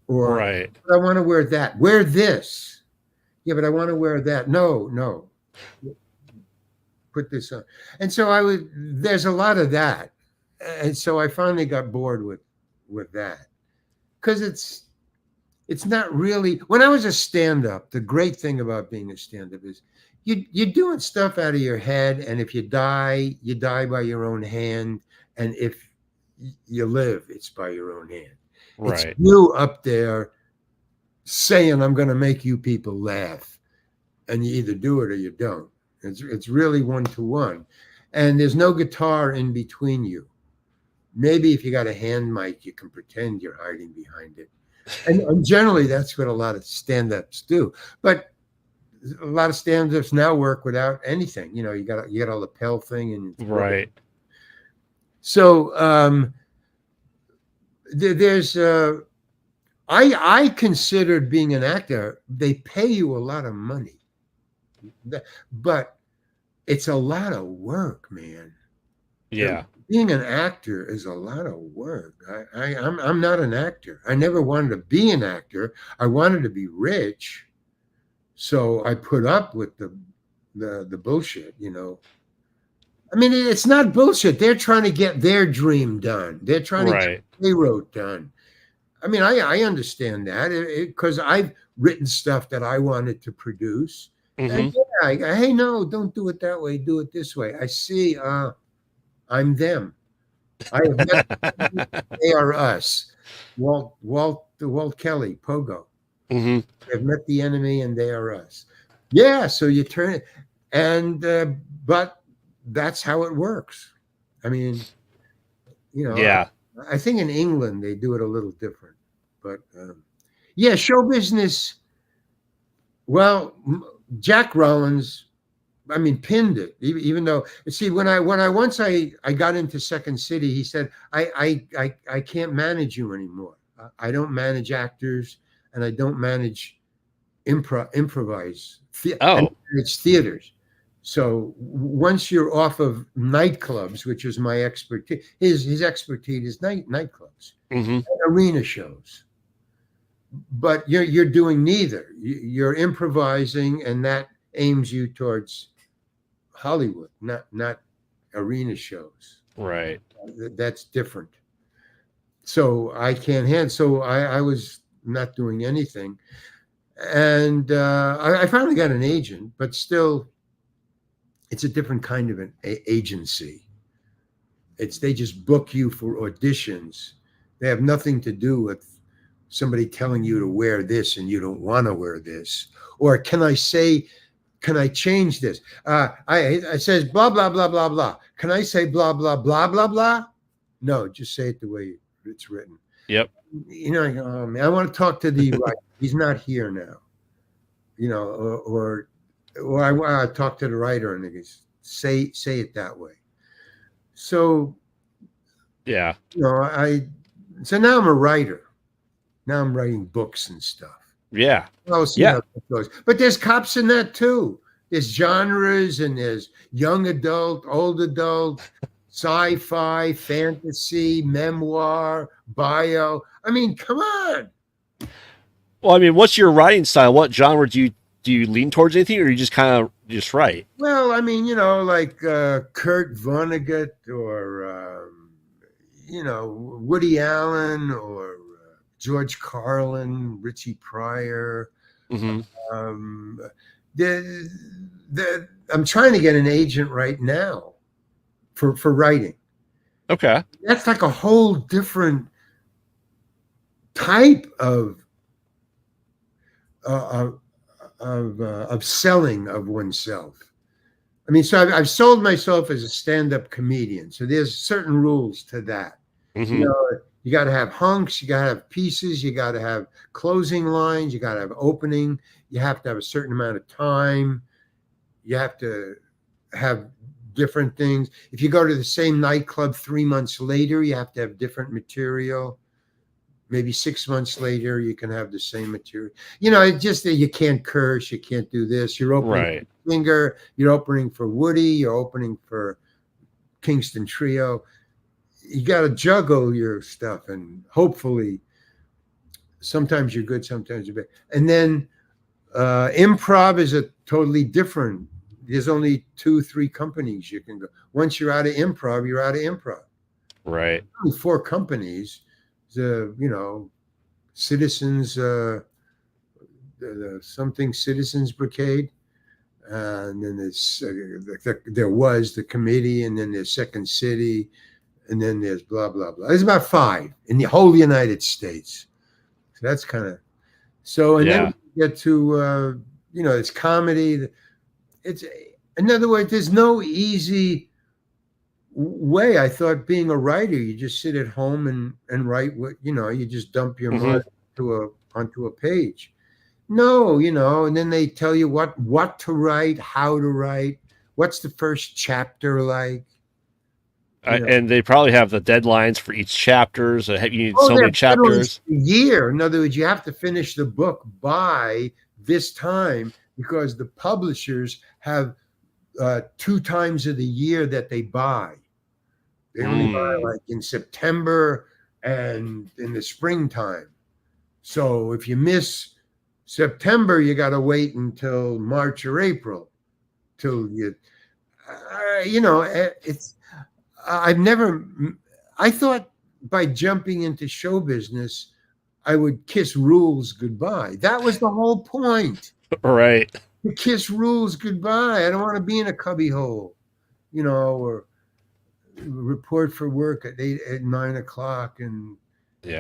Or right. I want to wear that. Wear this. Yeah, but I want to wear that. No. Put this on. And so there's a lot of that. And so I finally got bored with that. Because it's not really, when I was a stand-up, the great thing about being a stand-up is you're doing stuff out of your head, and if you die by your own hand, and if you live, it's by your own hand. It's Right. you up there saying, I'm going to make you people laugh, and you either do it or you don't. It's really one-to-one, and there's no guitar in between you. Maybe if you got a hand mic, you can pretend you're hiding behind it. And generally, that's what a lot of stand-ups do. But a lot of stand-ups now work without anything. You got a lapel thing and Right. so there's I considered being an actor. They pay you a lot of money, but it's a lot of work, man. Yeah. Being an actor is a lot of work. I'm not an actor. I never wanted to be an actor. I wanted to be rich, so I put up with the bullshit. I mean, it's not bullshit. They're trying to get their dream done. They're trying to get Right. what they wrote done. I mean, I understand that, because I've written stuff that I wanted to produce. And Hmm. yeah, hey, no, don't do it that way. Do it this way. I see. I'm them. I have met them. They are us. Walt Kelly, Pogo. Hmm. I've met the enemy, and they are us. Yeah, so you turn it, and but that's how it works. I mean, Yeah. I think in England they do it a little different, but yeah, show business. Well, Jack Rollins, I mean, pinned it. Even though, see, once I got into Second City, he said, I can't manage you anymore. I don't manage actors, and I don't manage improvise and Oh. manage theaters. So once you're off of nightclubs, which is my expertise, his expertise is nightclubs, Hmm. arena shows. But you're doing neither. You're improvising, and that aims you towards Hollywood, not arena shows. Right. That's different. So I can't handle. So I was not doing anything, and I finally got an agent, but still, it's a different kind of an agency. They just book you for auditions. They have nothing to do with somebody telling you to wear this and you don't want to wear this, or can I change this? It says blah blah blah blah blah. Can I say blah blah blah blah blah? No, just say it the way it's written. Yep. Oh, man, I want to talk to the writer. He's not here now. Or I want to talk to the writer, and he say it that way. So Yeah. I so now I'm a writer. Now I'm writing books and stuff. Yeah. I'll see Yeah. how it goes. But there's cops in that too. There's genres and there's young adult, old adult, sci-fi, fantasy, memoir, bio. I mean, come on. Well, I mean, what's your writing style? What genre do you lean towards anything, or you just kind of just write? Well, I mean, like Kurt Vonnegut or Woody Allen or George Carlin, Richie Pryor. Mm-hmm. Um, the, I'm trying to get an agent right now for writing. Okay. That's like a whole different type uh, of selling of oneself. I mean, so I've sold myself as a stand-up comedian. So there's certain rules to that. Mm-hmm. You got to have hunks, you got to have pieces, you got to have closing lines, you got to have opening, you have to have a certain amount of time, you have to have different things. If you go to the same nightclub 3 months later, you have to have different material. Maybe 6 months later, you can have the same material. It's just that you can't curse, you can't do this. You're opening Right. for Singer, you're opening for Woody, you're opening for Kingston Trio. You got to juggle your stuff, and hopefully sometimes you're good, sometimes you're bad. And then improv is a totally different. There's only 2-3 companies you can go. Once you're out of improv, you're out of improv. Right. Only 4 companies. Citizens, the something Citizens Brigade, and then there was the committee, and then there's Second City, and then there's blah blah blah. There's about 5 in the whole United States. So that's kind of so. And then you get to it's comedy. It's in other words, there's no easy way. I thought being a writer, you just sit at home and write what you just dump your mind onto a page. No, and then they tell you what to write, how to write, what's the first chapter like. And they probably have the deadlines for each chapter. So you need so many chapters. A year. In other words, you have to finish the book by this time because the publishers have 2 times of the year that they buy. They only buy like in September and in the springtime. So if you miss September, you got to wait until March or April till you, it's, I thought by jumping into show business, I would kiss rules goodbye. That was the whole point. Right. To kiss rules goodbye. I don't want to be in a cubby hole, or report for work at 9 o'clock and be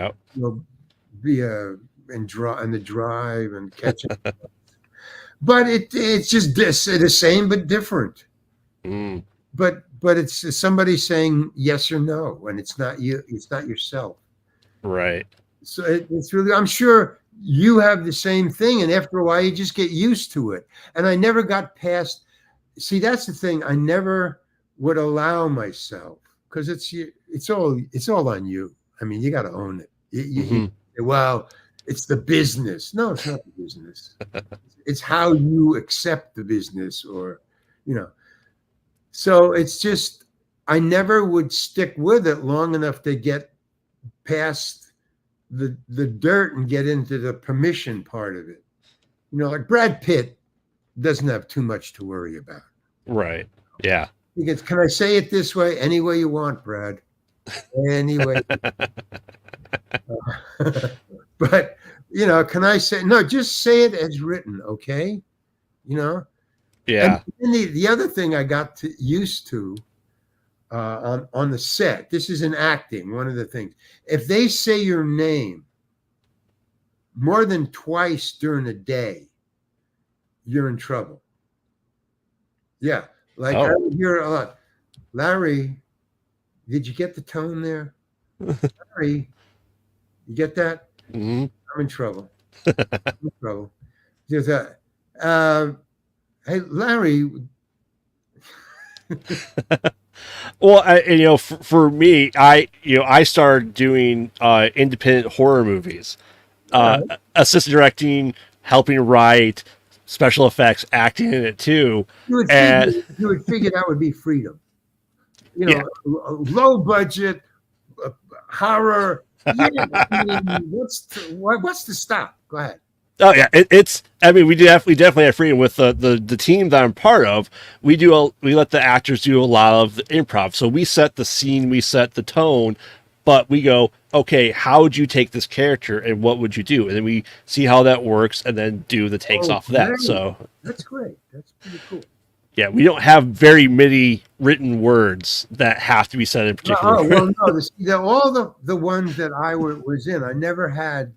in the drive and catch it. But it's just the same but different. But it's somebody saying yes or no, and it's not you. It's not yourself. Right. So it's really. I'm sure you have the same thing, and after a while, you just get used to it. And I never got past. See, that's the thing. I never would allow myself because it's all on you. I mean, you got to own it. Well, it's the business. No, it's not the business. It's how you accept the business, or So it's just I never would stick with it long enough to get past the dirt and get into the permission part of it. Like Brad Pitt doesn't have too much to worry about. Right. Yeah. Because, can I say it this way? Any way you want, Brad. Anyway. But, can I say, no, just say it as written, okay? Yeah. And the other thing I got used to on the set, this is in acting, one of the things. If they say your name more than twice during a day, you're in trouble. Yeah. Like I would hear a lot. Larry, did you get the tone there? Larry, you get that? Mm-hmm. I'm in trouble. I'm in trouble. There's hey, Larry. Well, for me, I started doing independent horror movies, All uh, right. assistant directing, helping write, special effects, acting in it too. And You would figure that would be freedom. You yeah, know, low budget uh, horror. Yeah, I mean, what's the stop? Go ahead. oh yeah, it's. I mean, we definitely have freedom with the team that I'm part of. We let the actors do a lot of the improv. So we set the scene, we set the tone, but we go, okay, how would you take this character and what would you do? And then we see how that works, and then do the takes Oh, off of that. great. So That's great. That's pretty cool. yeah, we don't have very many written words that have to be said in particular. Oh well, no. All the ones that was in, I never had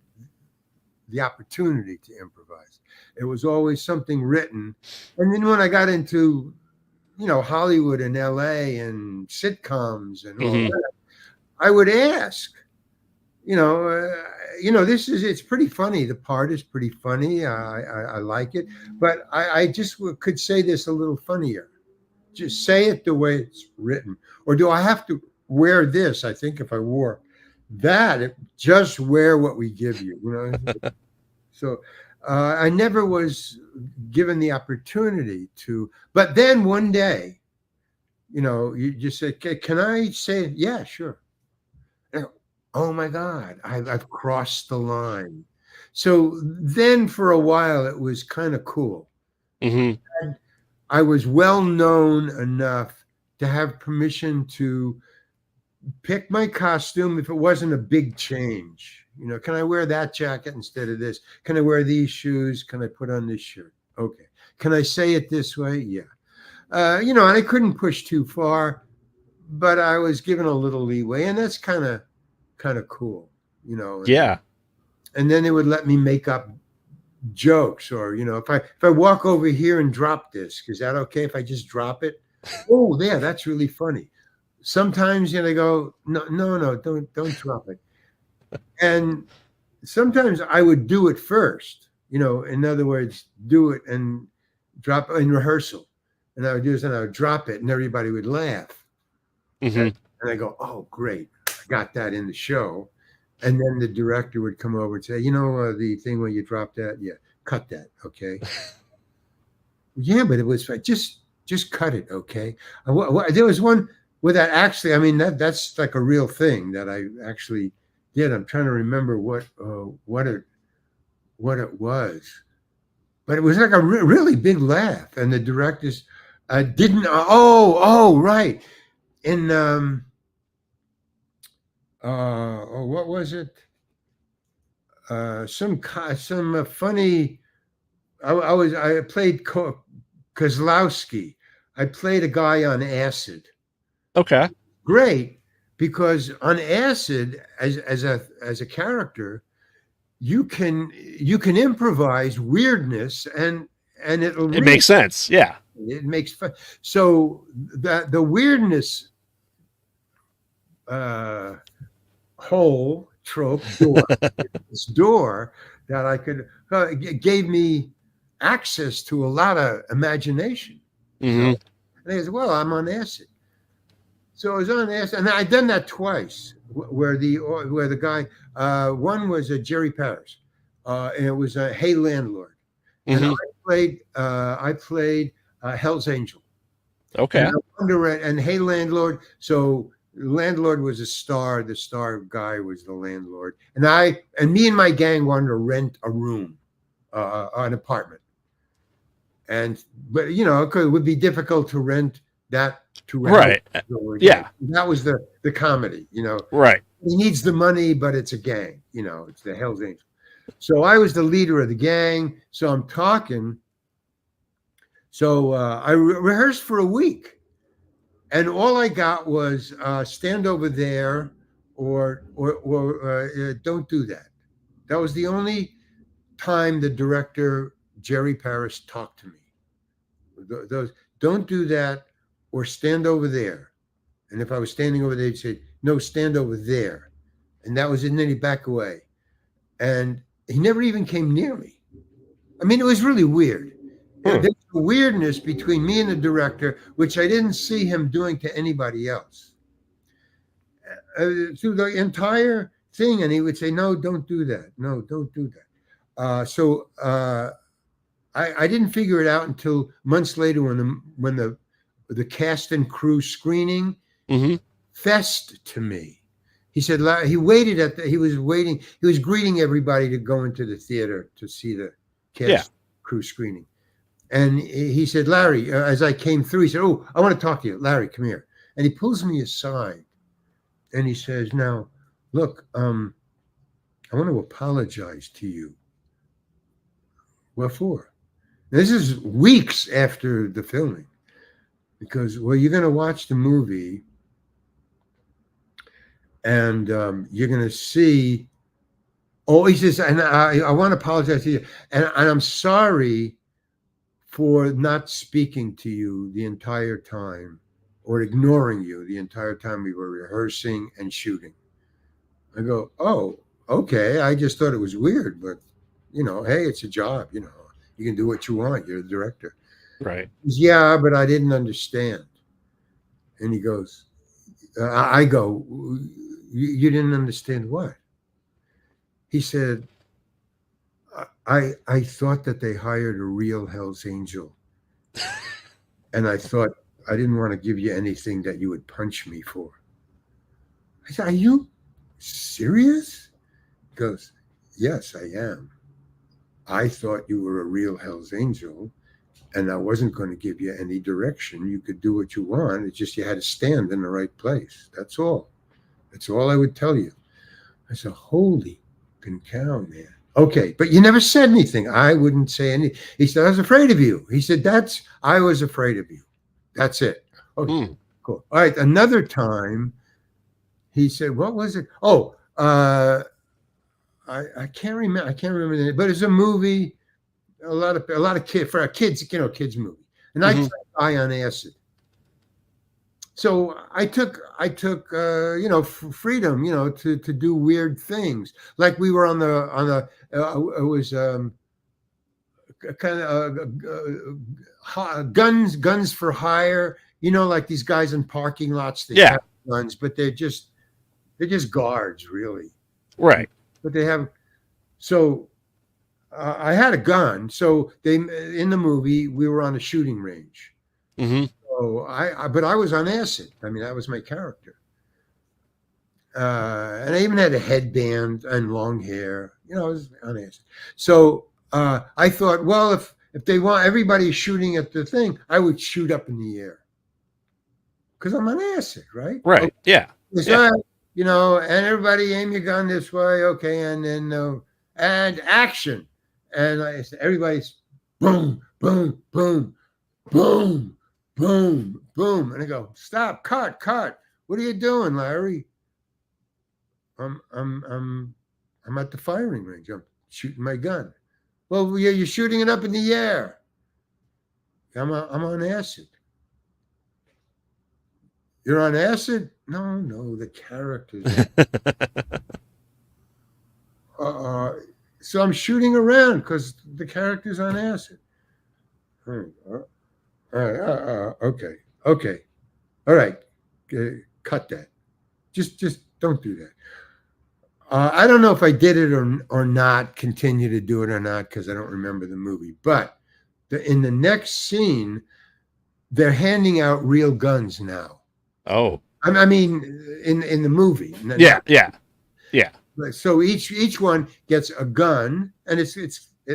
the opportunity to improvise. It was always something written, and then when I got into Hollywood and L.A. and sitcoms and all Hmm. that, I would ask. This is it's pretty funny. The part is pretty funny. I like it, but I just could say this a little funnier. Just say it the way it's written, or do I have to wear this? I think if I wore that, just wear what we give you. So I never was given the opportunity to. But then one day, you just said, "Can I say it?" Yeah, sure. And I go, oh my God, I've crossed the line. So then for a while, it was kind of cool. Hmm. And I was well known enough to have permission to pick my costume if it wasn't a big change. Can I wear that jacket instead of this? Can I wear these shoes? Can I put on this shirt? Okay. Can I say it this way? Yeah. And I couldn't push too far, but I was given a little leeway, and that's kind of cool, Yeah. and then they would let me make up jokes, or if I walk over here and drop this, is that okay if I just drop it? Oh yeah, that's really funny. Sometimes they go, no, no, no, don't drop it. And sometimes I would do it first, in other words, do it and drop it in rehearsal. And I would do this and I would drop it and everybody would laugh. Hmm. And I go, oh, great. I got that in the show. And then the director would come over and say, the thing where you drop that, yeah, cut that, okay? Yeah, but it was just cut it, okay? There was one where that actually, I mean, that's like a real thing that I actually did. I'm trying to remember what it was, but it was like a really big laugh, and the directors didn't. Oh, right. In what was it? Some funny. I played Kozlowski. I played a guy on acid. Okay. Great, because on acid, as a character, you can improvise weirdness, and It makes sense. Yeah. it makes fun. So the weirdness uh, hole trope door, this door that I could gave me access to a lot of imagination. Hmm. And I said, well, I'm on acid. So I was on acid, and I'd done that twice, where the guy, one was a Jerry Paris, and it was a Hey Landlord, and Hmm. I played Hell's Angel, and Okay. and Hey Landlord. So landlord was a star. The star guy was the landlord, and me and my gang wanted to rent a room, an apartment, but it would be difficult to rent that to a house. Right. Gang. Yeah. That was the comedy. Right. He needs the money, but it's a gang. It's the Hell's Angels. So I was the leader of the gang. So I'm talking. So I rehearsed for a week, and all I got was stand over there, or don't do that. That was the only time the director Jerry Paris talked to me. Those don't do that, or stand over there. And if I was standing over there, he'd say, no, stand over there. And that was it. And then he'd back away. And he never even came near me. I mean, it was really weird. Hmm. There's a weirdness between me and the director, which I didn't see him doing to anybody else. Through the entire thing, and he would say, "No, don't do that. No, don't do that." I didn't figure it out until months later when the cast and crew screening Mm-hmm. fessed to me. He said he waited he was waiting. He was greeting everybody to go into the theater to see the cast Yeah. crew screening. And he said, "Larry," as I came through, he said, "Oh, I want to talk to you. Larry, come here." And he pulls me aside and he says, "Now, look, I want to apologize to you." What for? This is weeks after the filming. Because, well, you're going to watch the movie and you're going to see. Oh, he says, and I want to apologize to you. And I'm sorry for not speaking to you the entire time or ignoring you the entire time we were rehearsing and shooting. I go, "Oh, okay. I just thought it was weird, but, hey, it's a job. You can do what you want. You're the director." Right. He goes, "Yeah, but I didn't understand." And he goes, I go, "You didn't understand what?" He said, I thought that they hired a real Hell's Angel. And I thought I didn't want to give you anything that you would punch me for." I said, "Are you serious?" He goes, "Yes, I am. I thought you were a real Hell's Angel, and I wasn't going to give you any direction. You could do what you want. It's just you had to stand in the right place. That's all. That's all I would tell you." I said, "Holy cow, man. Okay, but you never said anything." I wouldn't say anything. He said, "I was afraid of you." He said, I was afraid of you. That's it." Okay, cool. All right, another time, he said, what was it? Oh, I can't remember. I can't remember the name, but it's a movie. A lot of kids for a kids, kids movie. And I tried Eye on Acid. So I took freedom, to do weird things. Like we were on the it was kind of guns for hire. Like these guys in parking lots that have guns, but they're just guards, really. Right. But they have. So I had a gun. So in the movie we were on a shooting range. Mm-hmm. So but I was on acid. I mean, that was my character. And I even had a headband and long hair. I was on acid. So I thought, well, if they want everybody shooting at the thing, I would shoot up in the air because I'm on acid, right? Right. Okay. Yeah. Yeah. And everybody aim your gun this way, okay, and then and action, and everybody's boom, boom, boom, boom, boom, boom, and I go, "Stop, cut! What are you doing, Larry?" I'm at the firing range. I'm shooting my gun." "Well, yeah, you're shooting it up in the air." I'm on acid." "You're on acid?" No, the characters. So I'm shooting around because the character's on acid. Okay. All right. Cut that. Just don't do that. I don't know if I did it or not, continue to do it or not, because I don't remember the movie. But in the next scene, they're handing out real guns now. Oh. I mean, in the movie. Yeah. So each one gets a gun, and it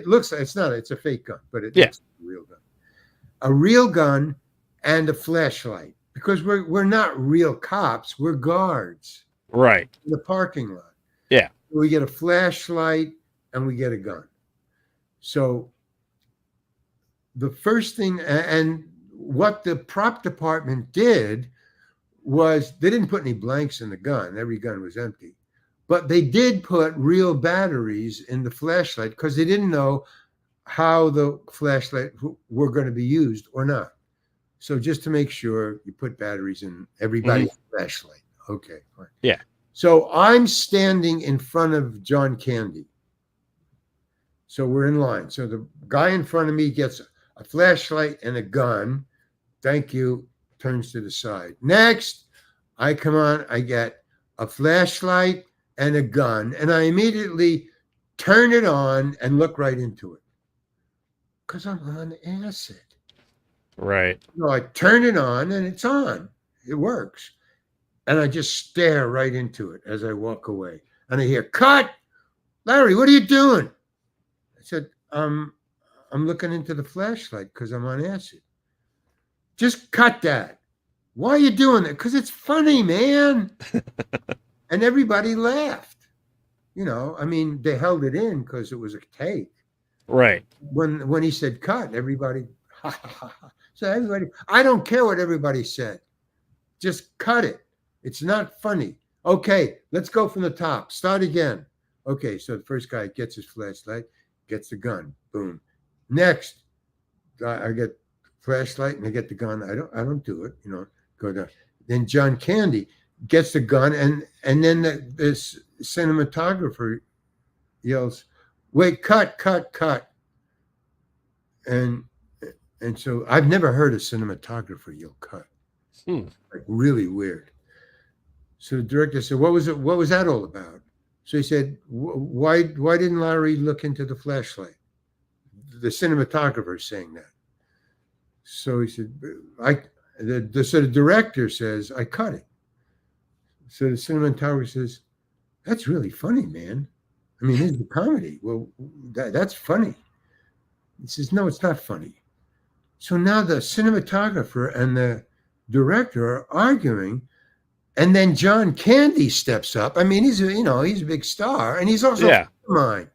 looks like it's a fake gun, but it looks like a real gun. A real gun and a flashlight, because we're not real cops, we're guards. Right. In the parking lot. Yeah. We get a flashlight and we get a gun. So the first thing, and what the prop department did was they didn't put any blanks in the gun. Every gun was empty. But they did put real batteries in the flashlight because they didn't know how the flashlight were going to be used or not. So just to make sure, you put batteries in everybody's flashlight. Okay, fine. Yeah. So I'm standing in front of John Candy. So we're in line. So the guy in front of me gets a flashlight and a gun. Thank you. Turns to the side. Next, I come on. I get a flashlight and a gun, and I immediately turn it on and look right into it because I'm on acid. Right. So I turn it on and it's on. It works. And I just stare right into it as I walk away. And I hear, cut! Larry, what are you doing? I said, I'm looking into the flashlight because I'm on acid. Just cut that. Why are you doing that? Because it's funny, man. And everybody laughed. You know, I mean, they held it in because it was a take. Right. When he said cut, everybody, ha, ha, ha, ha. So everybody, I don't care what everybody said. Just cut it. It's not funny. Okay, let's go from the top. Start again. Okay, so the first guy gets his flashlight, gets the gun. Boom. Next, I get flashlight and I get the gun. I don't do it. You know, go down. Then John Candy gets the gun, and then this cinematographer yells, "Wait, cut, cut, cut!" And so I've never heard a cinematographer yell "cut." Like really weird. So the director said, "What was it? What was that all about?" So he said, "Why didn't Larry look into the flashlight?" The cinematographer is saying that. So he said, so the director says, "I cut it." So the cinematographer says, "That's really funny, man. I mean, this is a comedy. Well, that's funny." He says, "No, it's not funny." So now the cinematographer and the director are arguing, and then John Candy steps up. I mean, he's a big star, and he's also a friend of mine.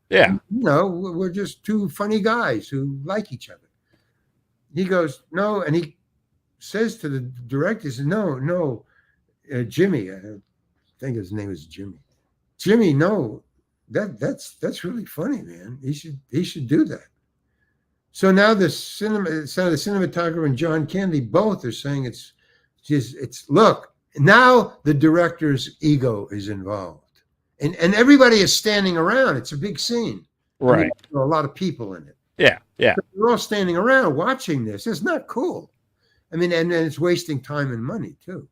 Yeah. You know, we're just two funny guys who like each other. He goes, "No," and he says to the director, he says, "No, Jimmy." I think his name is Jimmy. Jimmy, no, that's really funny, man. He should do that. So now the cinematographer and John Candy both are saying it's look, now the director's ego is involved. And everybody is standing around. It's a big scene. Right. I mean, there are a lot of people in it. Yeah. Yeah. So we're all standing around watching this. It's not cool. I mean, and it's wasting time and money too.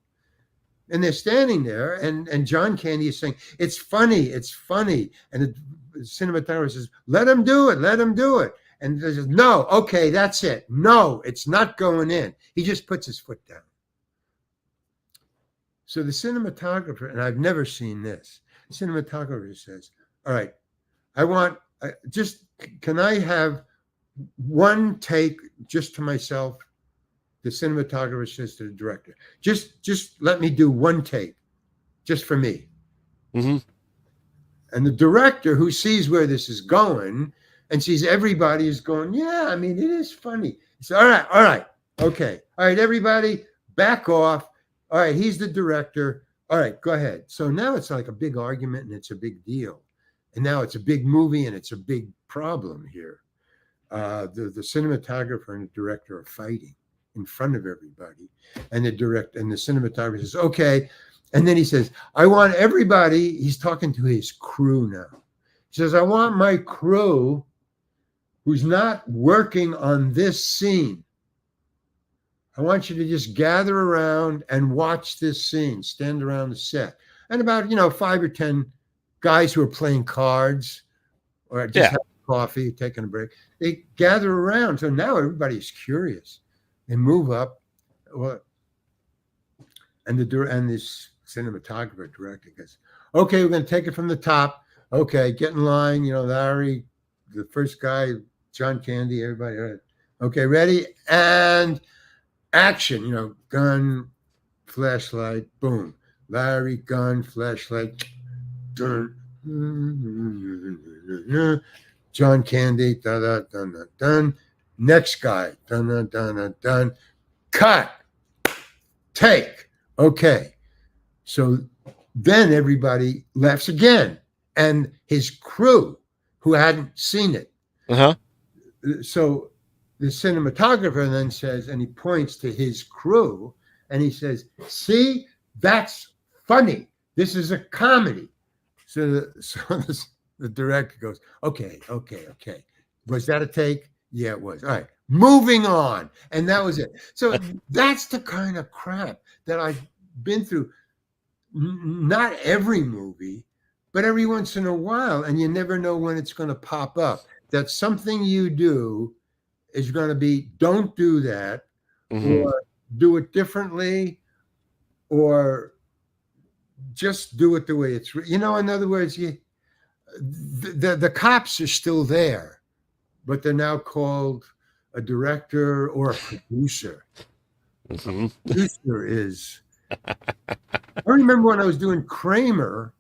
And they're standing there, and John Candy is saying, "It's funny, it's funny." And the cinematographer says, "Let him do it, let him do it." And he says, "No, okay, that's it. No, it's not going in." He just puts his foot down. So the cinematographer, and I've never seen this, the cinematographer says, "All right, can I have one take just to myself?" The cinematographer says to the director, just let me do one take, just for me. Mm-hmm. And the director, who sees where this is going and sees everybody is going, "Yeah, I mean, it is funny." He said, all right, okay. All right, everybody, back off. All right, he's the director. All right, go ahead. So now it's like a big argument and it's a big deal. And now it's a big movie and it's a big problem here. The cinematographer and the director are fighting in front of everybody, and the cinematographer says, "Okay," and then he says, "I want everybody." He's talking to his crew now. He says, "I want my crew who's not working on this scene. I want you to just gather around and watch this scene. Stand around the set." And about 5 or 10 guys who are playing cards or just having coffee, taking a break, they gather around. So now everybody's curious. They move up, and this cinematographer director goes, "Okay, we're going to take it from the top. Okay, get in line. Larry, the first guy, John Candy, everybody. All right. Okay, ready and action. Gun, flashlight, boom. Larry, gun, flashlight, dun, John Candy, dun dun dun dun dun. Next guy, dun dun dun dun dun. Cut. Take. Okay. So then everybody laughs again, and his crew, who hadn't seen it. Uh-huh. So the cinematographer then says, and he points to his crew, and he says, "See, that's funny. This is a comedy." So the director goes, okay. Was that a take? Yeah, it was. All right, moving on. And that was it. So that's the kind of crap that I've been through. Not every movie, But every once in a while, and you never know when it's going to pop up, that something you do is going to be, don't do that, Hmm. or do it differently, or just do it the way it's, in other words, the cops are still there, but they're now called a director or a producer. A Hmm. producer is, I remember when I was doing Kramer,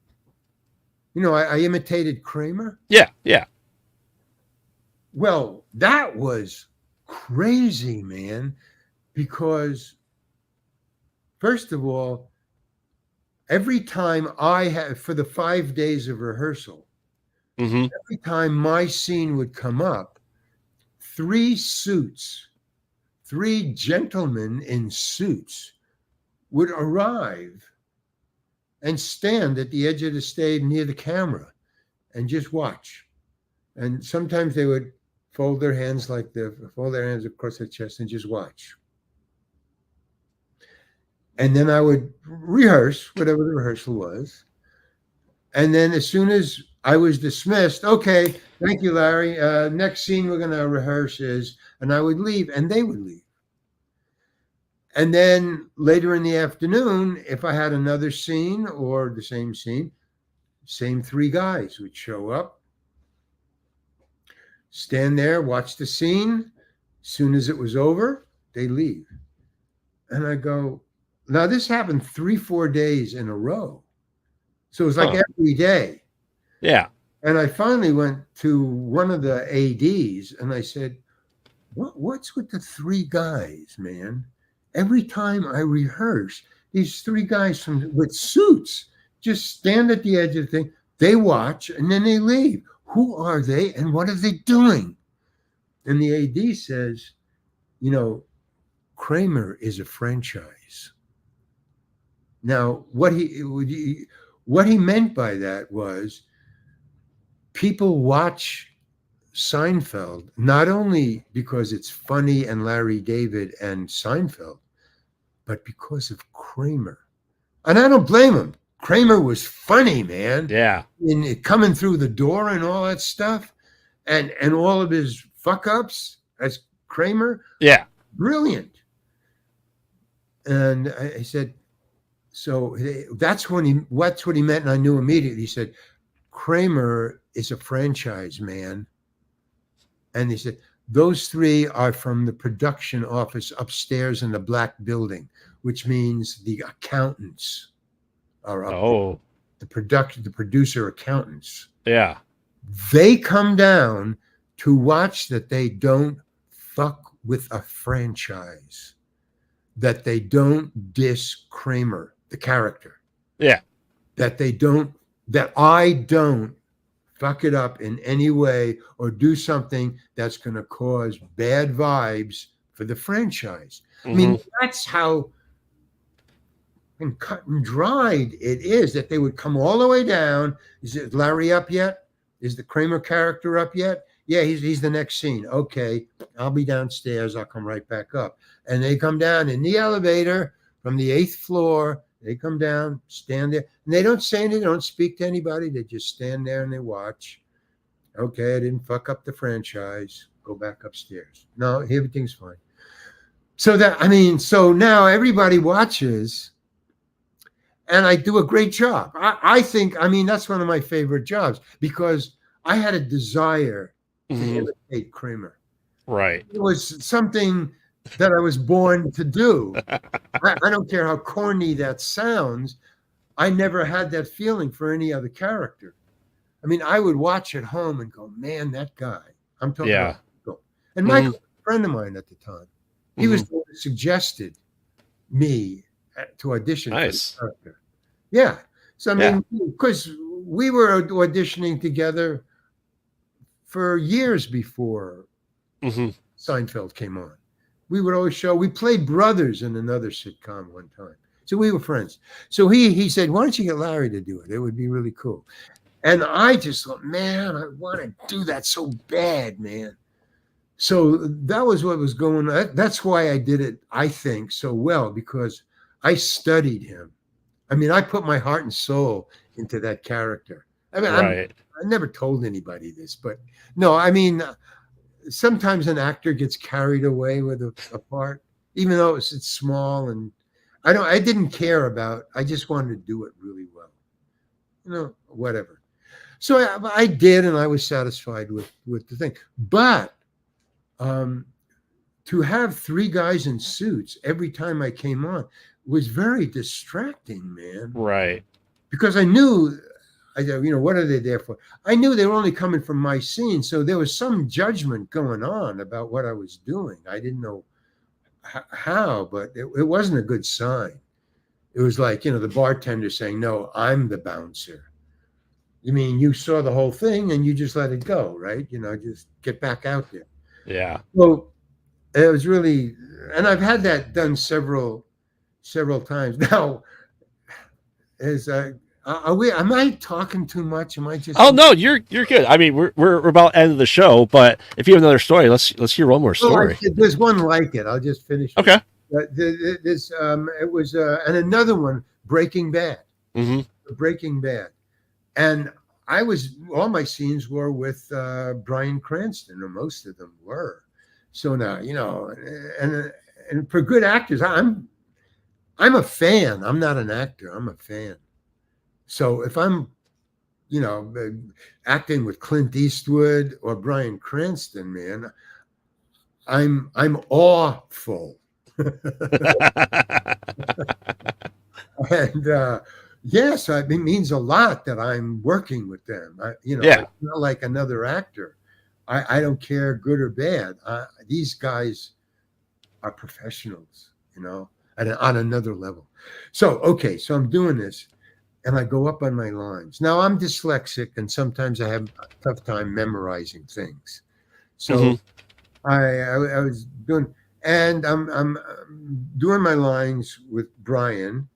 I imitated Kramer. Yeah, yeah. Well, that was crazy, man, because first of all, every time I had, for the 5 days of rehearsal, Hmm. every time my scene would come up, three suits, three gentlemen in suits would arrive and stand at the edge of the stage near the camera and just watch. And sometimes they would fold their hands across their chest and just watch. And then I would rehearse whatever the rehearsal was. And then as soon as I was dismissed, okay, thank you, Larry. Next scene we're going to rehearse is, and I would leave and they would leave. And then later in the afternoon, if I had another scene or the same scene, same three guys would show up, stand there, watch the scene. As soon as it was over, they leave. And I go, now this happened 3, 4 days in a row. So it was like Huh. every day. Yeah. And I finally went to one of the ADs and I said, what's with the three guys, man? Every time I rehearse, these three guys with suits just stand at the edge of the thing. They watch and then they leave. Who are they and what are they doing? And the AD says, Kramer is a franchise. Now, what he meant by that was people watch Seinfeld not only because it's funny and Larry David and Seinfeld, but because of Kramer. And I don't blame him. Kramer was funny, man. Yeah. In coming through the door and all that stuff, and all of his fuck ups as Kramer, Yeah. brilliant. And I said, so that's what he meant, and I knew immediately. He said, Kramer is a franchise, man. And he said, those three are from the production office upstairs in the black building, which means the accountants are up there. Oh. The producer accountants. Yeah. They come down to watch that they don't fuck with a franchise, that they don't diss Kramer, the character, Yeah. that I don't fuck it up in any way or do something that's going to cause bad vibes for the franchise. I mean, Hmm. that's how cut and dried it is, that they would come all the way down. Is it Larry up yet? Is the Kramer character up yet? Yeah, he's the next scene. Okay, I'll be downstairs. I'll come right back up. And they come down in the elevator from the 8th floor. They come down, stand there, and they don't say anything. They don't speak to anybody. They just stand there and they watch. Okay, I didn't fuck up the franchise. Go back upstairs. No, everything's fine. So now everybody watches, and I do a great job. I think, that's one of my favorite jobs because I had a desire to Hmm. imitate Kramer. Right. It was something that I was born to do. I don't care how corny that sounds. I never had that feeling for any other character. I would watch at home and go, man, that guy. I'm talking Yeah. about Michael. And Hmm. Michael was a friend of mine at the time. He was the one who suggested me to audition Nice. for the character. Yeah. So, Yeah. because we were auditioning together for years before Hmm. Seinfeld came on. We would always we played brothers in another sitcom one time. So we were friends. So he said, why don't you get Larry to do it? It would be really cool. And I just thought, man, I want to do that so bad, man. So that was what was going on. That's why I did it, I think, so well, because I studied him. I put my heart and soul into that character. I mean, Right. I never told anybody this, but no, I mean, sometimes an actor gets carried away with a part, even though it's small, and I didn't care about. I just wanted to do it really well, whatever. So I did, and I was satisfied with the thing. But um, to have three guys in suits every time I came on was very distracting, man. Right. Because I knew, what are they there for? I knew they were only coming from my scene, so there was some judgment going on about what I was doing. I didn't know how, but it wasn't a good sign. It was like, the bartender saying, "No, I'm the bouncer." You mean you saw the whole thing and you just let it go, right? Just get back out there. Yeah. So it was really, and I've had that done several times. Now, is am I talking too much? Am I just? Oh no, you're good. I mean, we're about end of the show, but if you have another story, let's hear one more story. There's one like it. I'll just finish. Okay. This it was and another one, Breaking Bad. Mm-hmm. Breaking Bad, and all my scenes were with Bryan Cranston, or most of them were. So now, and for good actors, I'm a fan. I'm not an actor. I'm a fan. So if I'm, acting with Clint Eastwood or Bryan Cranston, man, I'm awful. And yes, it means a lot that I'm working with them. Yeah. It's not like another actor. I don't care, good or bad. These guys are professionals, on another level. So I'm doing this, and I go up on my lines. Now I'm dyslexic, and sometimes I have a tough time memorizing things. So Mm-hmm. I was doing, and I'm doing my lines with Brian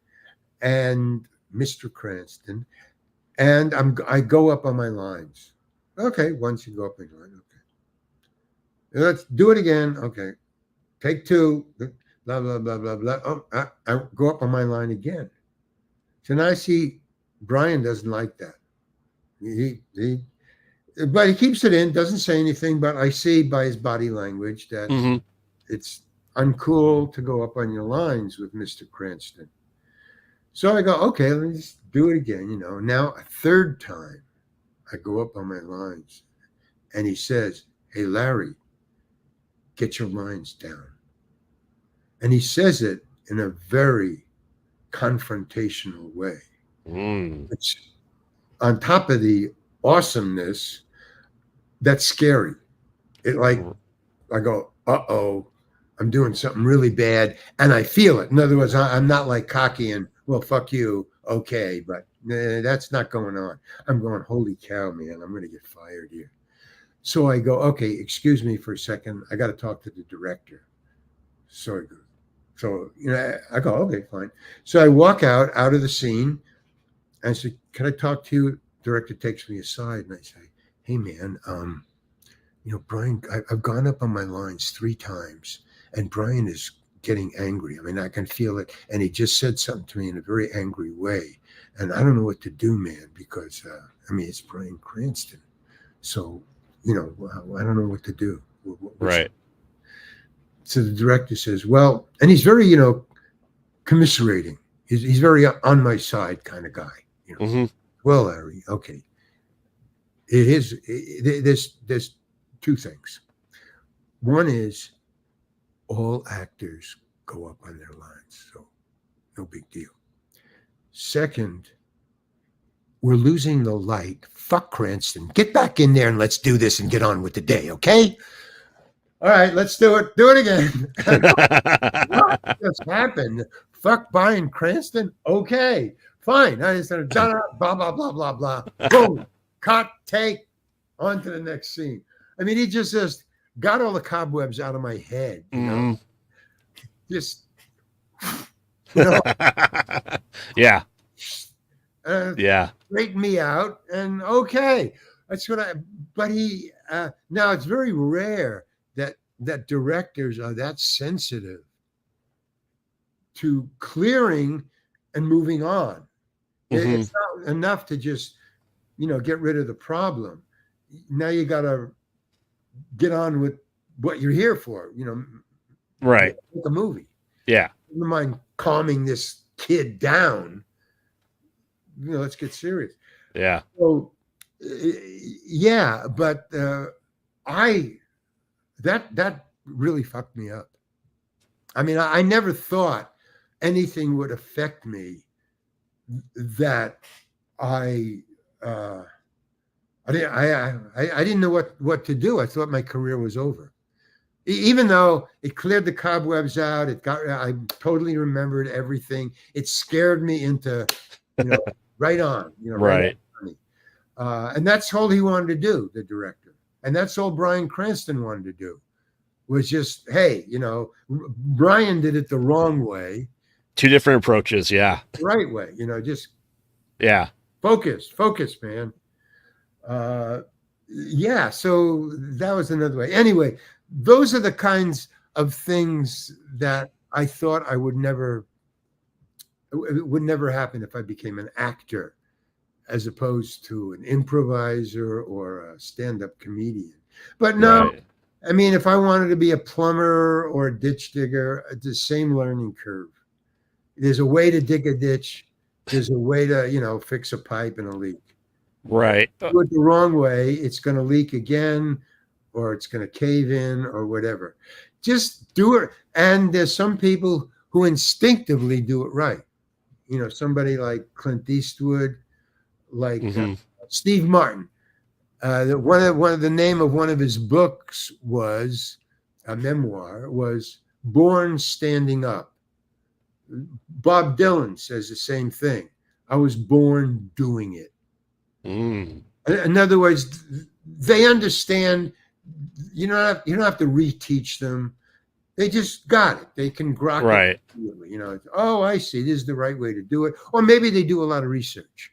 and Mr. Cranston, and I go up on my lines. Okay, once you go up on your line, okay. Let's do it again. Okay, take two. Blah blah blah blah blah. Oh, I go up on my line again. So now I see Brian doesn't like that. But he keeps it in, doesn't say anything. But I see by his body language that Mm-hmm. it's uncool to go up on your lines with Mr. Cranston. So I go, okay, let's do it again. Now a third time, I go up on my lines, and he says, "Hey, Larry, get your lines down." And he says it in a very confrontational way. Which, on top of the awesomeness, that's scary. It like, I go, uh-oh, I'm doing something really bad, and I feel it. In other words, I'm not like cocky and, well, fuck you, okay, but that's not going on. I'm going, holy cow, man, I'm going to get fired here. So I go, okay, excuse me for a second. I got to talk to the director. So I go, okay, fine. So I walk out of the scene. And I said, can I talk to you? Director takes me aside, and I say, hey, man, Brian, I've gone up on my lines 3 times, and Brian is getting angry. I mean, I can feel it. And he just said something to me in a very angry way. And I don't know what to do, man, because, it's Bryan Cranston. So, I don't know what to do. Right. So the director says, well, and he's very, commiserating. He's very on my side kind of guy. Mm-hmm. Well, Larry, okay. There's 2 things. One is all actors go up on their lines, so no big deal. Second, we're losing the light. Fuck Cranston. Get back in there and let's do this and get on with the day, okay? All right, let's do it. Do it again. What just happened? Fuck Bryan Cranston? Okay, fine. I just said, blah, blah, blah, blah, blah. Boom. Cut, take, on to the next scene. I mean, he just got all the cobwebs out of my head, Just, yeah. Yeah. Straighten me out, and okay. That's what but he, now it's very rare that directors are that sensitive to clearing and moving on. Mm-hmm. It's not enough to just get rid of the problem. Now you got to get on with what you're here for. Right. Make a movie. Yeah. Never mind calming this kid down. Let's get serious. Yeah. So, yeah, but I that really fucked me up. I mean, I never thought anything would affect me that I I didn't know what to do. I thought my career was over. Even though it cleared the cobwebs out, I totally remembered everything. It scared me into, right on, right Right. on. And that's all he wanted to do, the director. And that's all Bryan Cranston wanted to do, was just, hey, Brian did it the wrong way. Two different approaches. Yeah. The right way, just Yeah. focus, man. Yeah, so that was another way. Anyway, those are the kinds of things that I thought it would never happen if I became an actor, as opposed to an improviser or a stand-up comedian. But no, Right. I mean, if I wanted to be a plumber or a ditch digger, it's the same learning curve. There's a way to dig a ditch. There's a way to, fix a pipe and a leak. Right. Do it the wrong way, it's going to leak again, or it's going to cave in, or whatever. Just do it. And there's some people who instinctively do it right. Somebody like Clint Eastwood, like Steve Martin. One of the name of one of his books was a memoir, was Born Standing Up. Bob Dylan says the same thing. I was born doing it. In other words, they understand. You don't have to reteach them. They just got it. They can grok right. it. Oh, I see. This is the right way to do it. Or maybe they do a lot of research.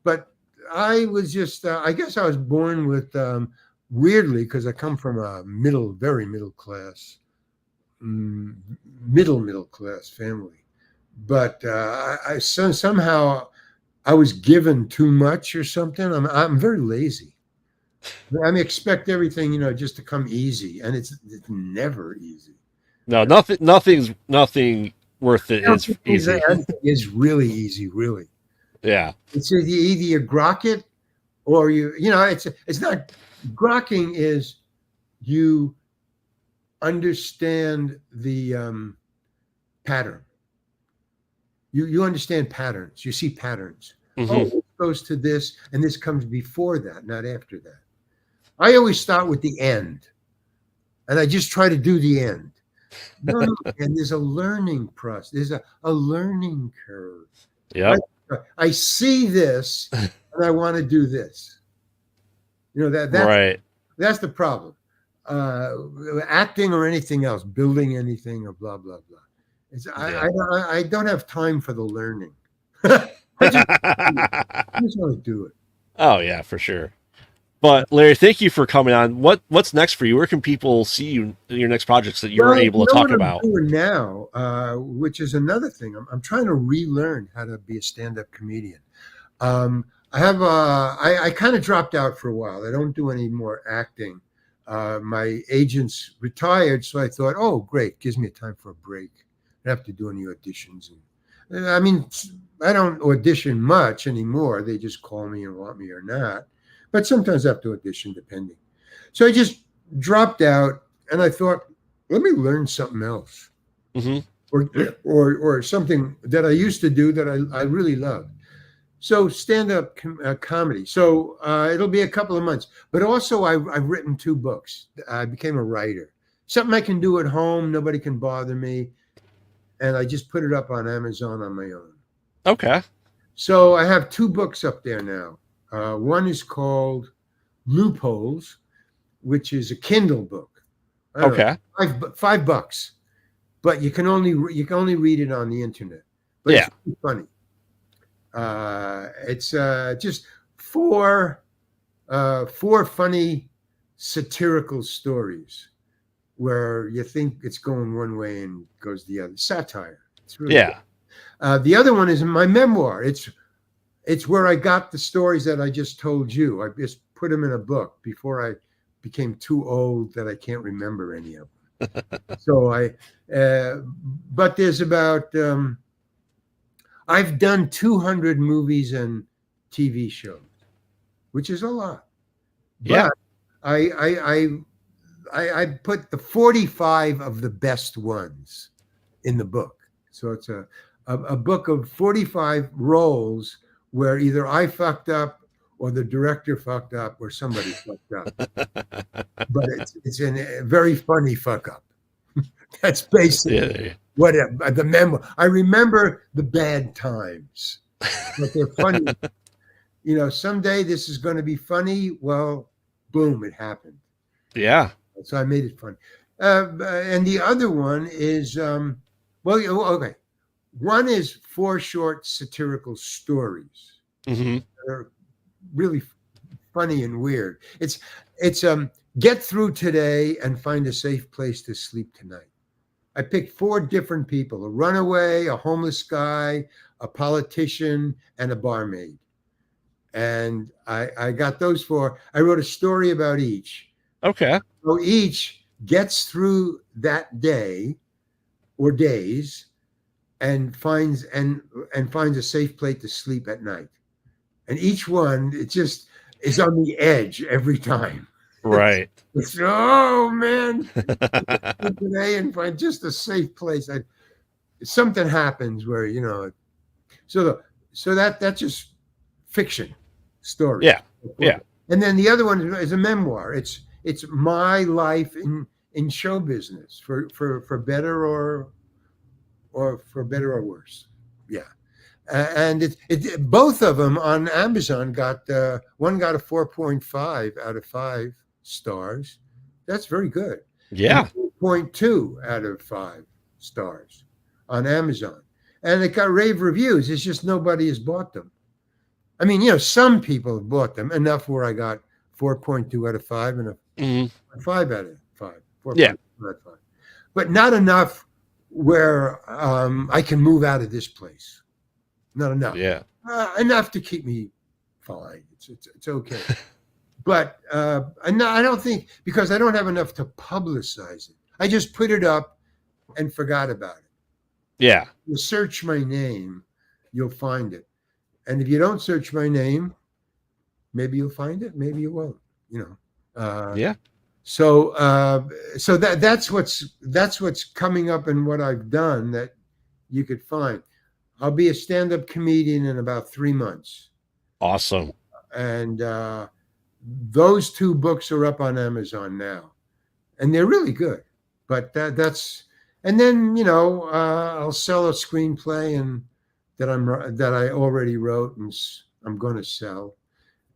But I was just, I guess I was born with, weirdly, because I come from a very middle class, middle class family. But somehow I was given too much or something. I'm very lazy. I expect everything, just to come easy, and it's never easy. No, nothing worth it is easy. It's really easy, really. Yeah. It's either you grok it, or it's not grokking. Is you understand the pattern. You understand patterns. You see patterns. Oh, it goes to this, and this comes before that, not after that. I always start with the end, and I just try to do the end. No, and there's a learning process. There's a learning curve. Yeah. I see this, and I want to do this. Right. That's the problem. Acting or anything else, building anything or blah blah blah. I don't have time for the learning. I just want to do it. Oh yeah, for sure. But Larry, thank you for coming on. What's next for you? Where can people see you in your next projects that you're able to talk about? I'm doing now, which is another thing. I'm trying to relearn how to be a stand-up comedian. I kind of dropped out for a while. I don't do any more acting. My agent's retired, so I thought, oh, great, gives me a time for a break. I don't have to do any auditions. I don't audition much anymore. They just call me and want me or not. But sometimes I have to audition, depending. So I just dropped out, and I thought, let me learn something else, or something that I used to do that I really love. So stand-up comedy. So it'll be a couple of months. But also, I've written 2 books. I became a writer. Something I can do at home. Nobody can bother me. And I just put it up on Amazon on my own. Okay. So I have 2 books up there now. One is called Loopholes, which is a Kindle book. Okay. $5, but you can only read it on the internet. But yeah, it's really funny. It's just 4 funny satirical stories where you think it's going one way and goes the other. Satire. It's really good. The other one is my memoir. It's it's where I got the stories that I just told you. I just put them in a book before I became too old that I can't remember any of them. So but there's about, I've done 200 movies and TV shows, which is a lot. Yeah. But I put the 45 of the best ones in the book. So it's a book of 45 roles where either I fucked up or the director fucked up or somebody fucked up. But it's a very funny fuck up. That's basically Yeah. what the memo. I remember the bad times, but they're funny. You know, someday this is going to be funny. Well, boom, it happened. Yeah. So I made it fun. And the other one is, okay. One is 4 short satirical stories. Mm-hmm. They're really funny and weird. It's get through today and find a safe place to sleep tonight. I picked 4 different people: a runaway, a homeless guy, a politician, and a barmaid. And I got those 4. I wrote a story about each. Okay. So each gets through that day or days and finds a safe place to sleep at night. And each one, it just is on the edge every time. Right. It's, oh man, today and find just a safe place. Something happens where, you know, so that's just fiction story. Yeah. Yeah. And then the other one is a memoir. It's my life in show business for better or for better or worse. Yeah. And both of them on Amazon got one got a 4.5 out of 5 stars. That's very good. Yeah. 4.2 out of 5 stars on Amazon. And it got rave reviews. It's just nobody has bought them. I mean, you know, some people have bought them enough where I got 4.2 out of 5 and a 5 out of 5. 4.2 Yeah. out of 5. But not enough where I can move out of this place. Not enough. Yeah. Enough to keep me fine. It's okay. But I don't think, because I don't have enough to publicize it. I just put it up and forgot about it. Yeah. You search my name, you'll find it. And if you don't search my name, maybe you'll find it, maybe you won't. You know. Yeah. So that's what's coming up and what I've done that you could find. I'll be a stand-up comedian in about 3 months. Awesome. And those 2 books are up on Amazon now, and they're really good. But that's, and then, you know, I'll sell a screenplay and that I already wrote and I'm going to sell.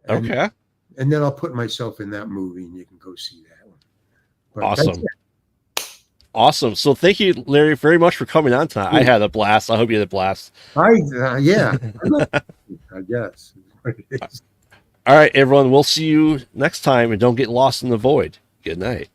And, Okay. And then I'll put myself in that movie, and you can go see that one. But awesome. Awesome. So thank you, Larry, very much for coming on tonight. I had a blast. I hope you had a blast. Yeah, I guess. All right, everyone. We'll see you next time, and don't get lost in the void. Good night.